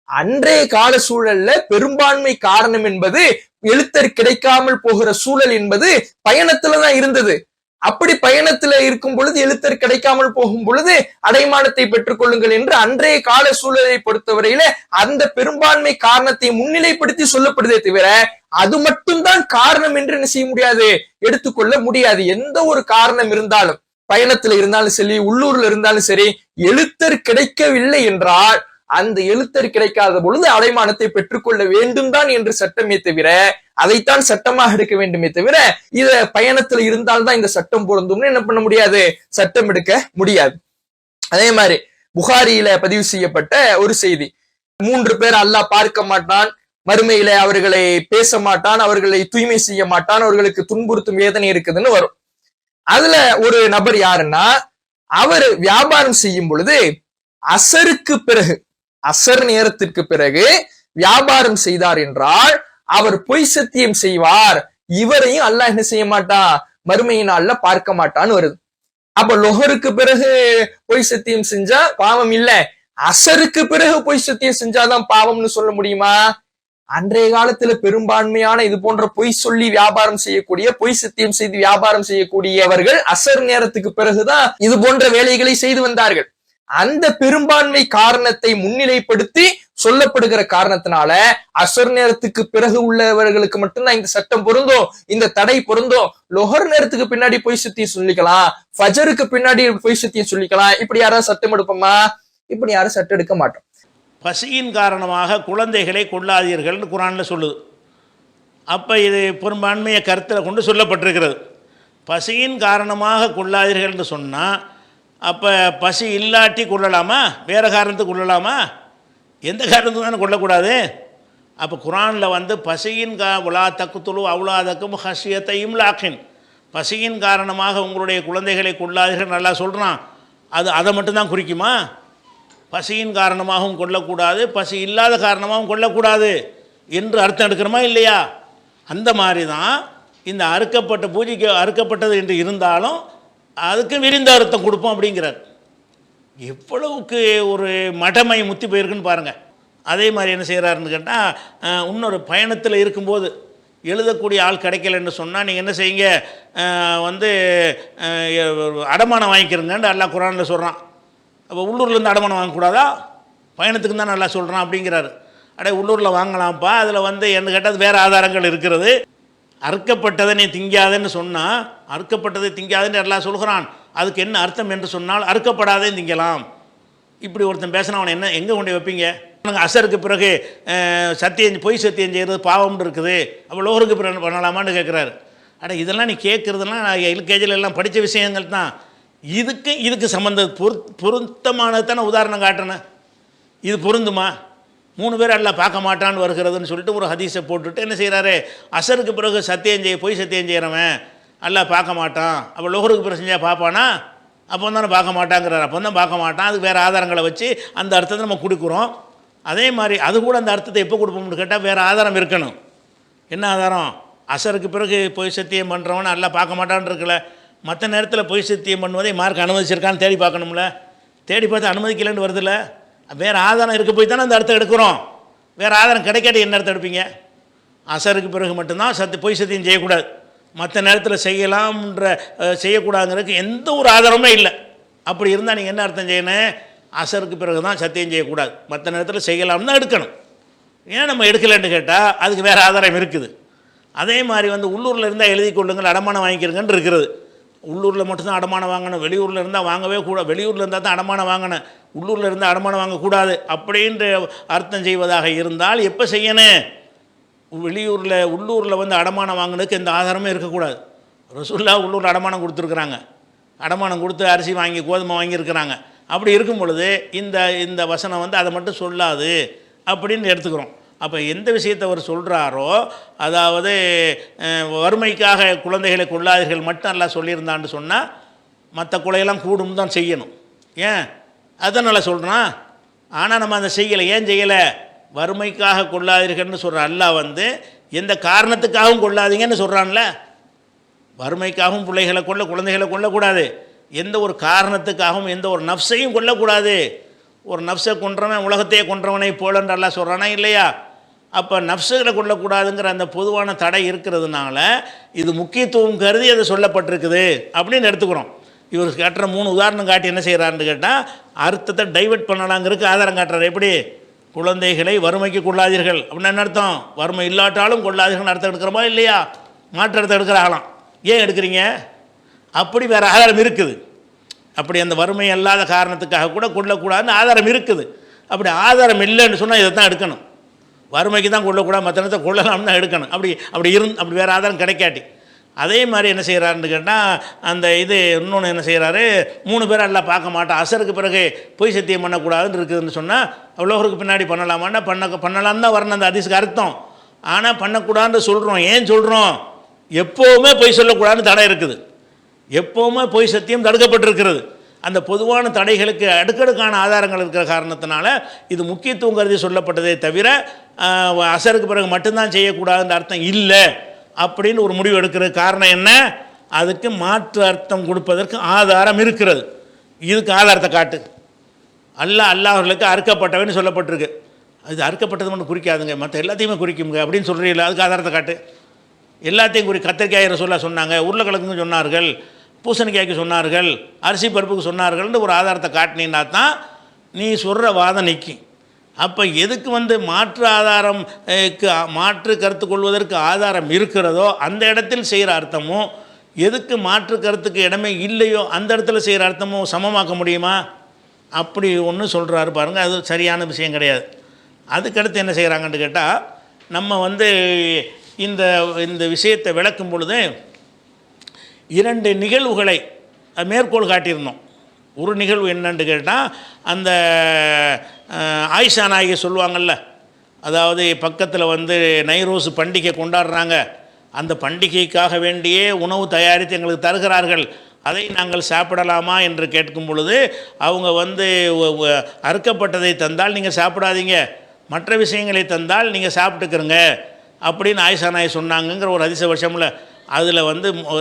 அன்றைய கால சூழல்ல பெரும்பான்மை காரணம் என்பது எழுத்தர் கிடைக்காமல் போகிற சூழல் என்பது பயணத்துலதான் இருந்தது. அப்படி பயணத்துல இருக்கும் பொழுது எழுத்தர் கிடைக்காமல் போகும் பொழுது அடைமானத்தை பெற்றுக் கொள்ளுங்கள் என்று அன்றைய கால சூழலை பொறுத்தவரையில அந்த பெரும்பான்மை காரணத்தை முன்னிலைப்படுத்தி சொல்லப்படுதே தவிர அது மட்டும்தான் காரணம் என்று என்ன செய்ய முடியாது, எடுத்துக்கொள்ள முடியாது. எந்த ஒரு காரணம் இருந்தாலும், பயணத்துல இருந்தாலும் சரி, உள்ளூர்ல இருந்தாலும் சரி, எழுத்தர் கிடைக்கவில்லை என்றால் அந்த எழுத்தர் கிடைக்காத பொழுது அடைமானத்தை பெற்றுக்கொள்ள வேண்டும் தான் என்று சட்டமே தவிர, அதைத்தான் சட்டமாக எடுக்க வேண்டுமே தவிர இத பயணத்துல இருந்தால்தான் இந்த சட்டம் பொருந்தும்னு என்ன பண்ண முடியாது, சட்டம் எடுக்க முடியாது. அதே மாதிரி புகாரியில பதிவு செய்யப்பட்ட ஒரு செய்தி, 3 பேர் அல்லாஹ் பார்க்க மாட்டான், மறுமையில அவர்களை பேச மாட்டான், அவர்களை தூய்மை செய்ய மாட்டான், அவர்களுக்கு துன்புறுத்தும் வேதனை இருக்குதுன்னு வரும். அதுல ஒரு நபர் யாருன்னா, அவர் வியாபாரம் செய்யும் பொழுது அசருக்கு பிறகு, அசர் நேரத்திற்கு பிறகு வியாபாரம் செய்தார் என்றால் அவர் பொய் சத்தியம் செய்வார், இவரையும் அல்லாஹ் என்ன செய்ய மாட்டான், மறுமை நாள்ல பார்க்க மாட்டான்னு வருது. அப்ப லொஹருக்கு பிறகு பொய் சத்தியம் செஞ்சா பாவம் இல்ல, அசருக்கு பிறகு பொய் சத்தியம் செஞ்சாதான் பாவம்னு சொல்ல முடியுமா? அன்றைய காலத்துல பெரும்பான்மையான இது போன்ற பொய் சொல்லி வியாபாரம் செய்யக்கூடிய, பொய் சத்தியம் செய்து வியாபாரம் செய்யக்கூடியவர்கள் அசர் நேரத்துக்கு பிறகுதான் இது போன்ற வேலைகளை செய்து வந்தார்கள். அந்த பெரும்பான்மை காரணத்தை முன்னிலைப்படுத்தி சொல்லப்படுகிற காரணத்தினால அசர் நேரத்துக்கு பிறகு உள்ளவர்களுக்கு மட்டும்தான் இந்த சட்டம் பொருந்தும், இந்த தடை பொருந்தும். லொஹர் நேரத்துக்கு பின்னாடி பொய் சத்தியம் சொல்லிக்கலாம், ஃபஜருக்கு பின்னாடி பொய் சத்தியம் சொல்லிக்கலாம். இப்படி யாராவது சட்டம் எடுப்போமா? இப்படி யாரும் சட்டம் எடுக்க மாட்டோம். பசியின் காரணமாக குழந்தைகளை கொள்ளாதீர்கள்னு குர்ஆன்ல சொல்லுது. அப்போ இது பெரும்பான்மையை கருத்தில் கொண்டு சொல்லப்பட்டிருக்கிறது. பசியின் காரணமாக கொள்ளாதீர்கள்னு சொன்னால் அப்போ பசி இல்லாட்டி கொள்ளலாமா? வேறு காரணத்துக்கு கொள்ளலாமா? எந்த காரணத்துக்கு தானே கொள்ளக்கூடாது. அப்போ குர்ஆனில் பசியின் உலா தக்குத்துலு அவுலாதக்கும் ஹஷியத்தை இம்லாக்கின், பசியின் காரணமாக உங்களுடைய குழந்தைகளை கொள்ளாதீர்கள் நல்லா சொல்கிறான். அதை மட்டும்தான் குறிக்குமா? பசியின் காரணமாகவும் கொள்ளக்கூடாது, பசி இல்லாத காரணமாகவும் கொள்ளக்கூடாது என்று அர்த்தம் எடுக்கிறோமா இல்லையா? அந்த மாதிரி தான் இந்த அறுக்கப்பட்ட பூஜைக்கு அறுக்கப்பட்டது என்று இருந்தாலும் அதுக்கு விரிந்த அர்த்தம் கொடுப்போம் அப்படிங்கிறார். எவ்வளவுக்கு ஒரு மடமை முத்தி போயிருக்குன்னு பாருங்கள். அதே மாதிரி என்ன செய்கிறாருன்னு கேட்டால், இன்னொரு பயணத்தில் இருக்கும்போது எழுதக்கூடிய ஆள் கிடைக்கலன்னு சொன்னால் நீங்கள் என்ன செய்யுங்க, அடமானம் வாங்கிக்கிறங்கன்னு அல்லாஹ் குர்ஆனில் சொல்கிறான். அப்போ உள்ளூர்லேருந்து அடமானம் வாங்கக்கூடாதா? பயணத்துக்கு தான் நல்லா சொல்கிறான் அப்படிங்கிறாரு. உள்ளூரில் வாங்கலாம்ப்பா, அதில் என்ன கேட்டால் வேறு ஆதாரங்கள் இருக்கிறது. அறுக்கப்பட்டதை நீ திங்காதன்னு சொன்னால், அறுக்கப்பட்டதை திங்காதுன்னு எல்லாம் சொல்கிறான். அதுக்கு என்ன அர்த்தம் என்று சொன்னால் அறுக்கப்படாதே திங்கலாம். இப்படி ஒருத்தன் பேசினா அவனை என்ன எங்கே கொண்டு வைப்பீங்க? அசருக்கு பிறகு பொய் சத்தியம் செய்கிறது பாவம்னு இருக்குது, அப்போ லோகருக்கு பிறகு பண்ணலாமான்னு கேட்குறாரு. அட இதெல்லாம் நீ கேட்குறதுலாம் எல்கேஜியில் எல்லாம் படித்த விஷயங்கள் தான். இதுக்கு பொருத்தமானது தானே உதாரணம் காட்டினேன். இது பொருந்துமா? 3 பேர் எல்லாம் பார்க்க மாட்டான்னு வருகிறதுன்னு சொல்லிட்டு ஒரு ஹதீஸை போட்டுட்டு என்ன செய்கிறாரு, அசருக்கு பிறகு பொய் சத்தியம் செய்கிறவன் எல்லாம் பார்க்க மாட்டான், அப்போ லோகருக்கு பிறகு செஞ்சால் பார்ப்பானா? அப்போ தானே பார்க்க மாட்டாங்கிறார். அப்போ தான் பார்க்க மாட்டான். அதுக்கு வேறு ஆதாரங்களை வச்சு அந்த அர்த்தத்தை நம்ம கொடுக்குறோம். அதே மாதிரி அது கூட அந்த அர்த்தத்தை எப்போ கொடுப்போம்னு கேட்டால் வேறு ஆதாரம் இருக்கணும். என்ன ஆதாரம்? அசருக்கு பிறகு பொய் சத்தியம் பண்ணுறவன் நல்லா பார்க்க மாட்டான்னு இருக்கல. மற்ற நேரத்தில் பொய் சத்தியம் பண்ணுவதை மார்க் அனுமதிச்சிருக்கான்னு தேடி பார்க்கணும்ல. தேடி பார்த்து அனுமதிக்கலன்னு வருதில்ல. வேறு ஆதாரம் இருக்க போய் தானே அந்த அர்த்தம் எடுக்கிறோம். வேறு ஆதாரம் கிடைக்காட்டி என்ன அர்த்தம் எடுப்பீங்க? அசருக்கு பிறகு மட்டும்தான் பொய் சத்தியம் செய்யக்கூடாது, மற்ற நேரத்தில் செய்யக்கூடாதுங்கிறதுக்கு எந்த ஒரு ஆதாரமே இல்லை. அப்படி இருந்தால் நீங்கள் என்ன அர்த்தம் செய்யணும்? அசருக்கு பிறகு தான் சத்தியம் செய்யக்கூடாது, மற்ற நேரத்தில் செய்யலாம்னு தான் எடுக்கணும். ஏன் நம்ம எடுக்கலைன்னு கேட்டால் அதுக்கு வேறு ஆதாரம் இருக்குது. அதே மாதிரி உள்ளூரில் இருந்தால் எழுதி கொள்ளுங்கள், அடமானம் வாங்கிக்கிறங்கன்னு இருக்கிறது. உள்ளூரில் மட்டும்தான் அடமானம் வாங்கணும், வெளியூரில் இருந்தால் வாங்கவே கூடாது. வெளியூரில் இருந்தால் தான் அடமானம் வாங்கணும், உள்ளூரில் இருந்தால் அடமானம் வாங்கக்கூடாது அப்படின்ற அர்த்தம் செய்வதாக இருந்தால் எப்போ செய்யணும்? உள்ளூரில் அடமானம் வாங்கினதுக்கு எந்த ஆதாரமே இருக்கக்கூடாது. ரசூலுல்லாஹ் உள்ளூரில் அடமானம் கொடுத்துருக்குறாங்க, அடமானம் கொடுத்து அரிசி வாங்கி கோதுமை வாங்கியிருக்கிறாங்க. அப்படி இருக்கும் பொழுது இந்த வசனம் அதை மட்டும் சொல்லாது அப்படின்னு எடுத்துக்கிறோம். அப்போ எந்த விஷயத்தை அவர் சொல்கிறாரோ, அதாவது வறுமைக்காக குழந்தைகளை கொள்ளாதீர்கள் மட்டும் எல்லாம் சொல்லியிருந்தான்னு சொன்னால் மற்ற கொலையெல்லாம் கூடும் தான் செய்யணும். ஏன் அதனால் சொல்கிறான். ஆனால் நம்ம அதை செய்யலை. ஏன் செய்யலை? வறுமைக்காக கொள்ளாதீர்கள்னு சொல்கிற அல்லாஹ் எந்த காரணத்துக்காகவும் கொள்ளாதீங்கன்னு சொல்கிறான்ல. வறுமைக்காகவும் பிள்ளைகளை குழந்தைகளை கொல்லக்கூடாது, எந்த ஒரு காரணத்துக்காகவும் எந்த ஒரு நஃப்ஸையும் கொல்லக்கூடாது. ஒரு நஃப்ஸை கொன்றவன் உலகத்தையே கொன்றவனை போலன்ற அல்லாஹ் சொல்கிறானா இல்லையா? அப்போ நஃப்ஸுகளை கொல்லக்கூடாதுங்கிற அந்த பொதுவான தடை இருக்கிறதுனால இது முக்கியத்துவம் கருதி அது சொல்லப்பட்டிருக்குது அப்படின்னு எடுத்துக்கிறோம். இவர் காட்டுற 3 உதாரணம் காட்டி என்ன செய்கிறாருன்னு கேட்டால் அர்த்தத்தை டைவெர்ட் பண்ணலாங்கிறதுக்கு ஆதாரம் காட்டுறாரு. எப்படி? குழந்தைகளை வறுமைக்கு கொள்ளாதீர்கள் அப்படின்னு என்ன அர்த்தம்? வறுமை இல்லாட்டாலும் கொள்ளாதீர்கள் அர்த்தம் எடுக்கிறோமா இல்லையா? மாற்று அர்த்தம் எடுக்கிறாங்களாம். ஏன் எடுக்கிறீங்க? அப்படி வேறு ஆதாரம் இருக்குது. அப்படி அந்த வறுமை அல்லாத காரணத்துக்காக கூட கொள்ளக்கூடாதுன்னு ஆதாரம் இருக்குது. அப்படி ஆதாரம் இல்லைன்னு சொன்னால் இதை தான் எடுக்கணும். வறுமைக்கு தான் கொள்ளக்கூடாது, மற்ற நேரத்தை கொள்ளலாம்னு தான் எடுக்கணும். அப்படி வேறு ஆதாரம் கிடைக்காட்டி. அதே மாதிரி என்ன செய்கிறாருன்னு கேட்டால் அந்த இன்னொன்று என்ன செய்கிறாரு, 3 பேர் எல்லாம் பார்க்க மாட்டான், அசருக்கு பிறகு பொய் சத்தியம் பண்ணக்கூடாதுன்னு இருக்குதுன்னு சொன்னால் அவ்வளோருக்கு பின்னாடி பண்ணலாமான்னா பண்ணலான்னு தான் வரணும் அந்த ஹதீஸுக்கு அர்த்தம். ஆனால் பண்ணக்கூடாதுன்னு சொல்கிறோம். ஏன் சொல்கிறோம்? எப்போவுமே பொய் சொல்லக்கூடாதுன்னு தடை இருக்குது. எப்போவுமே பொய் சத்தியம் தடுக்கப்பட்டிருக்கிறது. அந்த பொதுவான தடைகளுக்கு அடுக்கடுக்கான ஆதாரங்கள் இருக்கிற காரணத்தினால இது முக்கியத்துவம் கருதி சொல்லப்பட்டதே தவிர அசருக்கு பிறகு மட்டும்தான் செய்யக்கூடாதுன்ற அர்த்தம் இல்லை அப்படின்னு ஒரு முடிவு எடுக்கிற காரணம் என்ன? அதுக்கு மாற்று அர்த்தம் கொடுப்பதற்கு ஆதாரம் இருக்கிறது. இதுக்கு ஆதாரத்தை காட்டு. அல்லாஹ்வுக்கு அறுக்கப்பட்டவன்னு சொல்லப்பட்டிருக்கு. அது அறுக்கப்பட்டது மட்டும் குறிக்காதுங்க, மற்ற எல்லாத்தையுமே குறிக்குங்க அப்படின்னு சொல்கிறீங்களா? அதுக்கு ஆதாரத்தை காட்டு. எல்லாத்தையும் கத்திரிக்காய் ரசூலுல்லாஹ் சொன்னாங்க, உருளைக்கிழங்குன்னு சொன்னார்கள், பூசணிக்காய்க்கு சொன்னார்கள், அரிசி பருப்புக்கு சொன்னார்கள்னு ஒரு ஆதாரத்தை காட்டினீங்கன்னா தான் நீ சொல்கிற வாதம் நிற்கும். அப்போ எதுக்கு மாற்று ஆதாரம் மாற்று கருத்து கொள்வதற்கு ஆதாரம் இருக்கிறதோ அந்த இடத்தில் செய்கிற அர்த்தமும், எதுக்கு மாற்று கருத்துக்கு இடமே இல்லையோ அந்த இடத்துல செய்கிற அர்த்தமும் சமமாக்க முடியுமா? அப்படி ஒன்று சொல்கிறாரு பாருங்கள். அது சரியான விஷயம் கிடையாது. அதுக்கடுத்து என்ன செய்கிறாங்கன்னு கேட்டால் நம்ம இந்த விஷயத்தை விளக்கும் பொழுது 2 நிகழ்வுகளை மேற்கோள் காட்டியிருந்தோம். ஒரு நிகழ்வு என்னன்னு கேட்டால் அந்த ஆயிஷா நாயகி சொல்லுவாங்கள்ல, அதாவது பக்கத்தில் நைரோஸ் பண்டிகை கொண்டாடுறாங்க, அந்த பண்டிகைக்காக வேண்டியே உணவு தயாரித்து எங்களுக்கு தருகிறார்கள், அதை நாங்கள் சாப்பிடலாமா என்று கேட்கும் பொழுது அவங்க அறுக்கப்பட்டதை தந்தால் நீங்கள் சாப்பிடாதீங்க, மற்ற விஷயங்களை தந்தால் நீங்கள் சாப்பிட்டுக்கிறங்க அப்படின்னு ஆயிஷா நாயகி சொன்னாங்கங்கிற ஒரு அதிசய வருஷமில். அதில்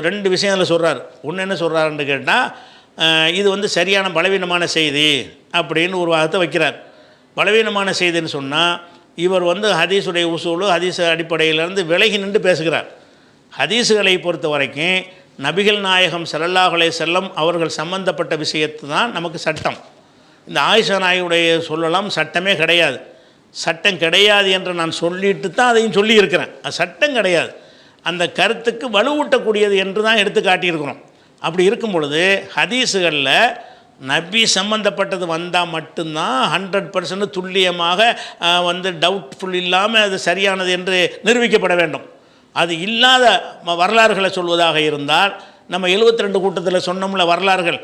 2 விஷயம் அதில் சொல்கிறார். ஒன்று என்ன சொல்கிறாருன்னு கேட்டால் இது சரியான பலவீனமான செய்தி அப்படின்னு ஒரு வாதத்தை வைக்கிறார். பலவீனமான செய்தின்னு சொன்னால் இவர் ஹதீஸுடைய உசூலு ஹதீஸ் அடிப்படையிலேருந்து விலகி நின்று பேசுகிறார். ஹதீஸுகளை பொறுத்த வரைக்கும் நபிகள் நாயகம் ஸல்லல்லாஹு அலைஹி வஸல்லம் அவர்கள் சம்பந்தப்பட்ட விஷயத்து தான் நமக்கு சட்டம். இந்த ஆயிஷா நாயகியுடைய சொல்லலாம் சட்டமே கிடையாது. சட்டம் கிடையாது என்று நான் சொல்லிட்டு தான் அதையும் சொல்லியிருக்கிறேன். அது சட்டம் கிடையாது, அந்த கருத்துக்கு வலுவூட்டக்கூடியது என்று தான் எடுத்து காட்டியிருக்கிறோம். அப்படி இருக்கும் பொழுது ஹதீஸுகளில் நபி சம்பந்தப்பட்டது வந்தால் மட்டும்தான் 100% துல்லியமாக வந்து டவுட்ஃபுல் இல்லாமல் அது சரியானது என்று நிரூபிக்கப்பட வேண்டும். அது இல்லாத வரலாறுகளை சொல்வதாக இருந்தால் நம்ம 72 கூட்டத்தில் சொன்னோம்ல வரலாறுகள்,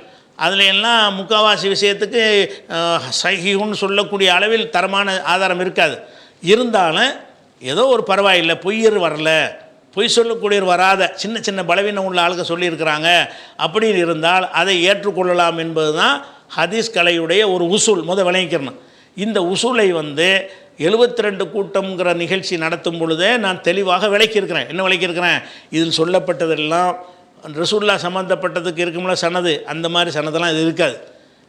அதில் எல்லாம் முக்காவாசி விஷயத்துக்கு சஹீஹுன்னு சொல்லக்கூடிய அளவில் தரமான ஆதாரம் இருக்காது. இருந்தாலும் ஏதோ ஒரு பரவாயில்லை, பொய்யர் வரல, பொய் சொல்லக்கூடியவர் வராத சின்ன சின்ன பலவீனம் உள்ள ஆளுங்க சொல்லியிருக்கிறாங்க அப்படின்னு இருந்தால் அதை ஏற்றுக்கொள்ளலாம் என்பது தான் ஹதீஸ் கலையுடைய ஒரு உசூல். விளங்கிக்கிறணும். இந்த உசூலை வந்து 72 கூட்டம்ங்கிற நிகழ்ச்சி நடத்தும் பொழுதே நான் தெளிவாக விளக்கியிருக்கிறேன். என்ன விளக்கியிருக்கிறேன்? இதில் சொல்லப்பட்டதெல்லாம் ரசூல்லா சம்மந்தப்பட்டதுக்கு இருக்கும்ல சனது, அந்த மாதிரி சனதெல்லாம் இது இருக்காது.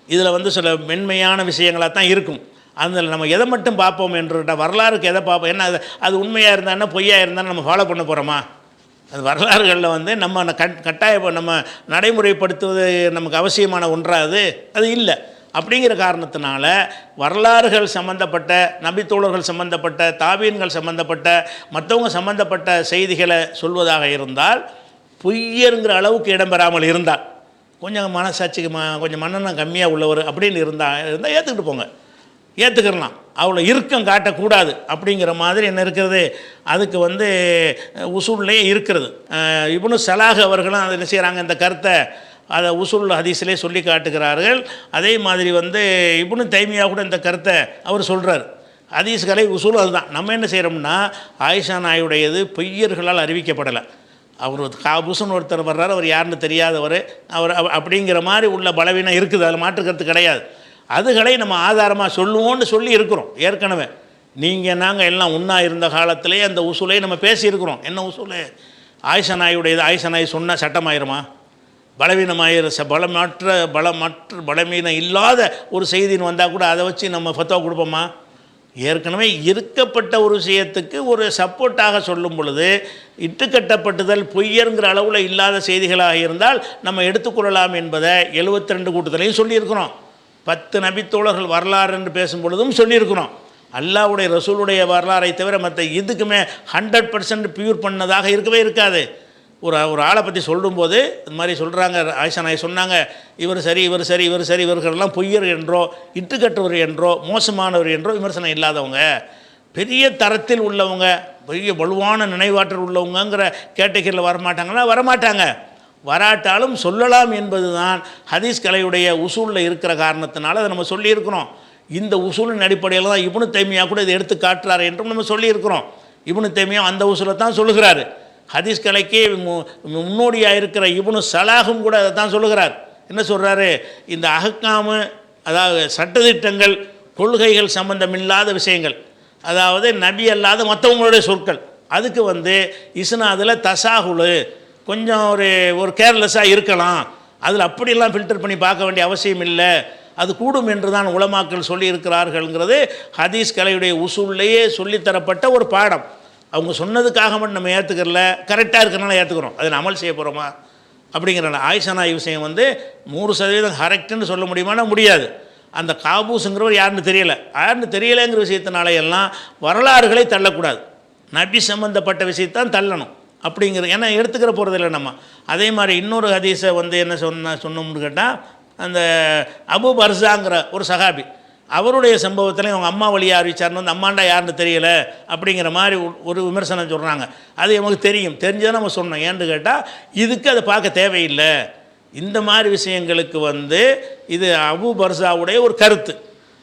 இதில் வந்து சில மென்மையான விஷயங்களாக தான் இருக்கும். அதில் நம்ம எதை மட்டும் பார்ப்போம் என்று வரலாறுக்கு எதை பார்ப்போம்? ஏன்னா அது உண்மையாக இருந்தான்னா பொய்யாக இருந்தாலும் நம்ம ஃபாலோ பண்ண போகிறோமா? அது வரலாறுகளில் வந்து நம்ம கட்டாயம் நம்ம நடைமுறைப்படுத்துவது நமக்கு அவசியமான ஒன்றாது அது இல்லை. அப்படிங்கிற காரணத்தினால வரலாறுகள் சம்பந்தப்பட்ட நபித்தோழர்கள் சம்பந்தப்பட்ட தாபீன்கள் சம்பந்தப்பட்ட மற்றவங்க சம்பந்தப்பட்ட செய்திகளை சொல்வதாக இருந்தால் பொய்யருங்கிற அளவுக்கு இடம்பெறாமல் இருந்தால், கொஞ்சம் மனசாட்சிக்கு கொஞ்சம் மன்னனம் கம்மியாக உள்ளவர் அப்படின்னு இருந்தால் ஏற்றுக்கிட்டு போங்க, ஏற்றுக்கிறலாம். அவ்வளோ இறுக்கம் காட்டக்கூடாது அப்படிங்கிற மாதிரி என்ன இருக்கிறது, அதுக்கு வந்து உசூல்லையே இருக்கிறது. இப்னு சலாஹ் அவர்களும் அதை என்ன செய்கிறாங்க, இந்த கருத்தை அதை உசூல் ஹதீஸிலே சொல்லி காட்டுகிறார்கள். அதே மாதிரி வந்து இப்னு தைமியா கூட இந்த கருத்தை அவர் சொல்கிறார். ஹதீஸ் கலை உசூல் அதுதான். நம்ம என்ன செய்கிறோம்னா, ஆயிஷா நாயுடையது பொய்யர்களால் அறிவிக்கப்படலை. அவர் காபூசுன்னு ஒருத்தர் வர்றார், அவர் யாருன்னு தெரியாதவர், அவர் அப்படிங்கிற மாதிரி உள்ள பலவீனம் இருக்குது, அதில் மாற்றுக்கிறது கிடையாது. அதுகளை நம்ம ஆதாரமாக சொல்லுவோன்னு சொல்லி இருக்கிறோம். ஏற்கனவே நீங்கள் நாங்கள் எல்லாம் ஒன்றா இருந்த காலத்திலே அந்த உசூலை நம்ம பேசியிருக்கிறோம். என்ன உசூல்? ஆயிஷா நாயுடையது ஆயிஷா நாய் சொன்னால் சட்டமாயிருமா? பலவீனம் இல்லாத ஒரு செய்தின்னு வந்தால் கூட அதை வச்சு நம்ம ஃபத்வா கொடுப்போமா? ஏற்கனவே இருக்கப்பட்ட ஒரு விஷயத்துக்கு ஒரு சப்போர்ட்டாக சொல்லும் பொழுது இட்டுக்கட்டப்பட்டுதல் பொய்யருங்கிற அளவில் இல்லாத செய்திகளாக இருந்தால் நம்ம எடுத்துக்கொள்ளலாம் என்பதை 72 கூட்டத்திலையும் சொல்லியிருக்கிறோம். 10 நபித்தோழர்கள் வரலாறு என்று பேசும் பொழுதும் சொல்லியிருக்கிறோம். அல்லாஹ்வுடைய ரசூலுடைய வரலாறை தவிர மற்ற இதுக்குமே 100% பியூர் பண்ணதாக இருக்கவே இருக்காது. ஒரு ஆளை பற்றி சொல்லும்போது இது மாதிரி சொல்கிறாங்க, ஆயிஷா நாய் சொன்னாங்க, இவர் சரி இவர் சரி இவர் சரி, இவர்களெல்லாம் பொய்யர் என்றோ இட்டுக்கட்டுவர் என்றோ மோசமானவர் என்றோ விமர்சனம் இல்லாதவங்க, பெரிய தரத்தில் உள்ளவங்க, பெரிய வலுவான நினைவாற்றல் உள்ளவங்கிற கேட்டகரியில் வரமாட்டாங்கன்னா வரமாட்டாங்க. வராட்டாலும் சொல்லலாம் என்பது தான் ஹதீஸ் கலையுடைய உசூலில் இருக்கிற காரணத்தினால அதை நம்ம சொல்லியிருக்கிறோம். இந்த உசூலின் அடிப்படையில் தான் இப்னு தைமியா கூட இதை எடுத்து காட்டுறாரு என்றும் நம்ம சொல்லியிருக்கிறோம். இப்னு தைமியா அந்த உசூலை தான் சொல்லுகிறாரு. ஹதீஸ் கலைக்கு முன்னோடியாக இருக்கிற இப்னு சலாஹும் கூட அதை தான் சொல்லுகிறார். என்ன சொல்கிறாரு? இந்த அஹ்காமு, அதாவது சட்டத்திட்டங்கள், கொள்கைகள் சம்பந்தமில்லாத விஷயங்கள், அதாவது நபி அல்லாத மற்றவங்களுடைய சொற்கள், அதுக்கு வந்து இஸ்னாதில் தசாகுலு கொஞ்சம் ஒரு கேர்லெஸ்ஸாக இருக்கலாம், அதில் அப்படியெல்லாம் ஃபில்டர் பண்ணி பார்க்க வேண்டிய அவசியம் இல்லை, அது கூடும் என்று தான் உலமாக்கள் சொல்லியிருக்கிறார்கள்ங்கிறது ஹதீஸ் கலையுடைய உசூல்லையே சொல்லித்தரப்பட்ட ஒரு பாடம். அவங்க சொன்னதுக்காக மட்டும் நம்ம ஏற்றுக்கிறல, கரெக்டாக இருக்கிறனால ஏற்றுக்கிறோம். அதை அமல் செய்ய போகிறோமா அப்படிங்கிறனால ஆயிஷா நாய் விஷயம் வந்து 100% கரெக்டுன்னு சொல்ல முடியுமானா முடியாது. அந்த காபூஸுங்கிறவர் யாருன்னு தெரியலைங்கிற விஷயத்தினால எல்லாம் வரலாறுகளை தள்ளக்கூடாது, நபி சம்பந்தப்பட்ட விஷயத்தான் தள்ளணும் அப்படிங்கிற, ஏன்னா எடுத்துக்கிற போகிறதில்ல நம்ம. அதே மாதிரி இன்னொரு ஹதீஸை வந்து என்ன சொன்னோம்னு கேட்டால், அந்த அபு பர்ஸாங்கிற ஒரு சஹாபி, அவருடைய சம்பவத்தில் அவங்க அம்மா வழியாக அறிவிச்சார்னு வந்து அம்மாண்டா யாருன்னு தெரியல அப்படிங்கிற மாதிரி ஒரு விமர்சனம் சொல்கிறாங்க. அது நமக்கு தெரிஞ்சதை நம்ம சொன்னோம். ஏன்னு கேட்டால் இதுக்கு அதை பார்க்க தேவையில்லை. இந்த மாதிரி விஷயங்களுக்கு வந்து இது அபு பர்ஸாவுடைய ஒரு கருத்து,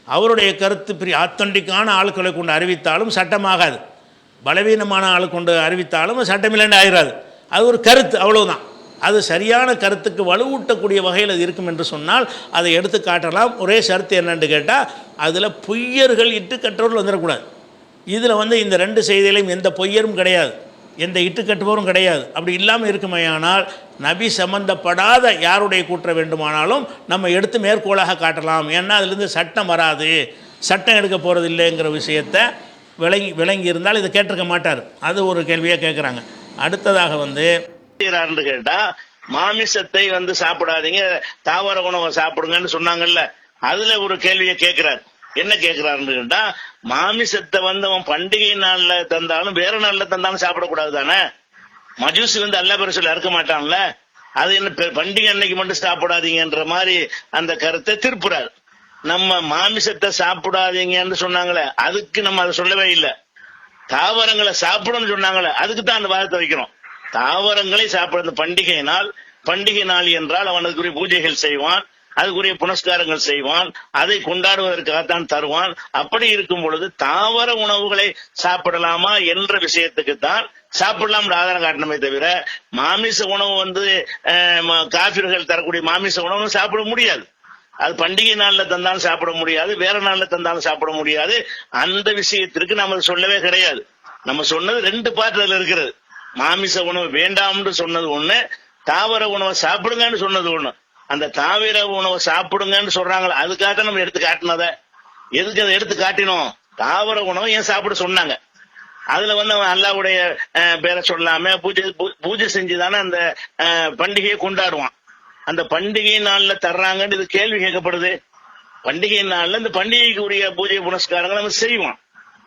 அவருடைய கருத்து பெரிய ஆத்தன்டிக்கான ஆட்களை கொண்டு அறிவித்தாலும் சட்டமாகாது, பலவீனமான ஆள் கொண்டு அறிவித்தாலும் சட்டமில்லைன்னு ஆயிடாது. அது ஒரு கருத்து, அவ்வளவுதான். அது சரியான கருத்துக்கு வலுவூட்டக்கூடிய வகையில் அது இருக்கும் என்று சொன்னால் அதை எடுத்து காட்டலாம். ஒரே ஷரத்து என்னன்னு கேட்டால், அதில் பொய்யர்கள் இட்டுக்கட்டுறவர்கள் வந்துடக்கூடாது. இதில் வந்து இந்த 2 செய்தியிலையும் எந்த பொய்யரும் கிடையாது, எந்த இட்டுக்கட்டுபவரும் கிடையாது. அப்படி இல்லாமல் இருக்குமையானால் நபி சம்பந்தப்படாத யாருடைய கூற்ற வேண்டுமானாலும் நம்ம எடுத்து மேற்கோளாக காட்டலாம். ஏன்னா அதுலேருந்து சட்டம் வராது, சட்டம் எடுக்க போகிறது இல்லைங்கிற விஷயத்தை விளங்கி இருந்தால் இதை கேட்டிருக்க மாட்டார். அது ஒரு கேள்வியாக கேட்குறாங்க. அடுத்ததாக வந்து கேட்டா, மாமிசத்தை வந்து சாப்பிடாதீங்க, தாவர உணவை சாப்பிடுங்கன்னு சொன்னாங்கல்ல, அதுல ஒரு கேள்வியை கேட்கிறார். என்ன கேட்கிறாருன்னு கேட்டா, மாமிசத்தை வந்து அவன் பண்டிகை நாள்ல தந்தாலும் வேற நாள்ல தந்தாலும் சாப்பிடக்கூடாது தானே? மஜூசி வந்து அல்லா பேர சொல்லி அறுக்க மாட்டான்ல, அது என்ன பண்டிகை அன்னைக்கு மட்டும் சாப்பிடாதீங்கன்ற மாதிரி அந்த கருத்தை திருப்புறாரு. நம்ம மாமிசத்தை சாப்பிடாதீங்கன்னு சொன்னாங்களே, அதுக்கு நம்ம அதை சொல்லவே இல்லை. தாவரங்களை சாப்பிடணும்னு சொன்னாங்களே, அதுக்கு தான் அந்த வாதத்தை வைக்கிறோம். தாவரங்களை சாப்பிட பண்டிகை நாள் என்றால் அவனுக்குரிய பூஜைகள் செய்வான், அதுக்குரிய புனஸ்காரங்கள் செய்வான், அதை கொண்டாடுவதற்காகத்தான் தருவான். அப்படி இருக்கும் பொழுது தாவர உணவுகளை சாப்பிடலாமா என்ற விஷயத்துக்கு தான் சாப்பிடலாம் ஆதாரம் காட்டணுமே தவிர, மாமிச உணவு காபிர்கள் தரக்கூடிய மாமிச உணவு சாப்பிட முடியாது. அது பண்டிகை நாள்ல தந்தாலும் சாப்பிட முடியாது, வேற நாள்ல தந்தாலும் சாப்பிட முடியாது. அந்த விஷயத்திற்கு நம்ம சொல்லவே கிடையாது. நம்ம சொன்னது 2 பார்ட் அதுல இருக்கிறது. மாமிச உணவு வேண்டாம்னு சொன்னது ஒண்ணு, தாவர உணவை சாப்பிடுங்கன்னு சொன்னது ஒண்ணு. அந்த தாவர உணவை சாப்பிடுங்கன்னு சொல்றாங்களா, அதுக்காக நம்ம எடுத்து காட்டினத. எதுக்கு அதை எடுத்து காட்டினோம்? தாவர உணவை ஏன் சாப்பிட சொன்னாங்க? அதுல அவன் அல்லாஹ்வுடைய பேரை சொல்லாம பூஜை செஞ்சுதானே அந்த பண்டிகையை கொண்டாடுவான். அந்த பண்டிகை நாள்ல தர்றாங்கன்னு இது கேள்வி கேட்கப்படுது. பண்டிகை நாள்ல இந்த பண்டிகைக்கு உரிய பூஜை புனஸ்காரங்களை நம்ம செய்வோம்.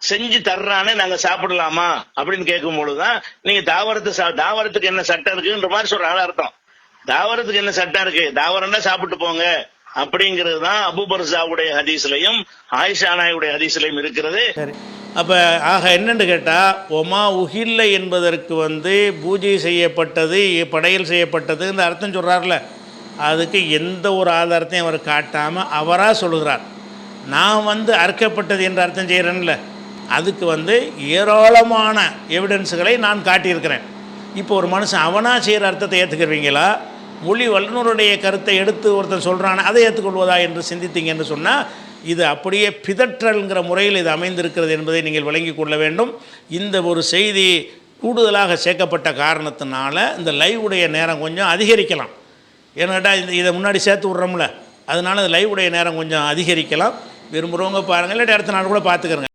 செஞ்சு தர்றானே நாங்க சாப்பிடலாமா அப்படின்னு கேட்கும் பொழுதுதான் நீங்க தாவரத்துக்கு என்ன சட்டம் இருக்குன்ற மாதிரி சொல்றாங்க. அர்த்தம், தாவரத்துக்கு என்ன சட்டம் இருக்கு, தாவரம்னா சாப்பிட்டு போங்க அப்படிங்கிறது தான் அபூ பர்ஸாவுடைய ஹதீஸ்லையும் ஆயிஷா நாயுடைய ஹதீஸ்லையும் இருக்கிறது. சரி, அப்போ ஆக என்னன்னு கேட்டால், ஒமா உஹில்ல என்பதற்கு பூஜை செய்யப்பட்டது, படையல் செய்யப்பட்டது இந்த அர்த்தம் சொல்கிறார்ல, அதுக்கு எந்த ஒரு ஆதாரத்தையும் அவர் காட்டாமல் அவராக சொல்லுகிறார். நான் அறுக்கப்பட்டது என்ற அர்த்தம் செய்கிறேன்ல, அதுக்கு ஏராளமான எவிடன்ஸுகளை நான் காட்டியிருக்கிறேன். இப்போ ஒரு மனுஷன் அவனாக செய்கிற அர்த்தத்தை ஏற்றுக்கிறவீங்களா, மொழி வல்லுநருடைய கருத்தை எடுத்து ஒருத்தர் சொல்கிறான் அதை ஏற்றுக்கொள்வதா என்று சிந்தித்தீங்கன்னு சொன்னால், இது அப்படியே பிதற்றல்ங்கிற முறையில் இது அமைந்திருக்கிறது என்பதை நீங்கள் விளங்கி கொள்ள வேண்டும். இந்த ஒரு செய்தி கூடுதலாக சேர்க்கப்பட்ட காரணத்தினால இந்த லைவுடைய நேரம் கொஞ்சம் அதிகரிக்கலாம். ஏன்னாட்டா இதை முன்னாடி சேர்த்து விட்றோம்ல, அதனால் லைவுடைய நேரம் கொஞ்சம் அதிகரிக்கலாம். விரும்புகிறவங்க பாருங்கள், இல்லாட்டி அடுத்த நாள் கூட பார்த்துக்கிறங்க.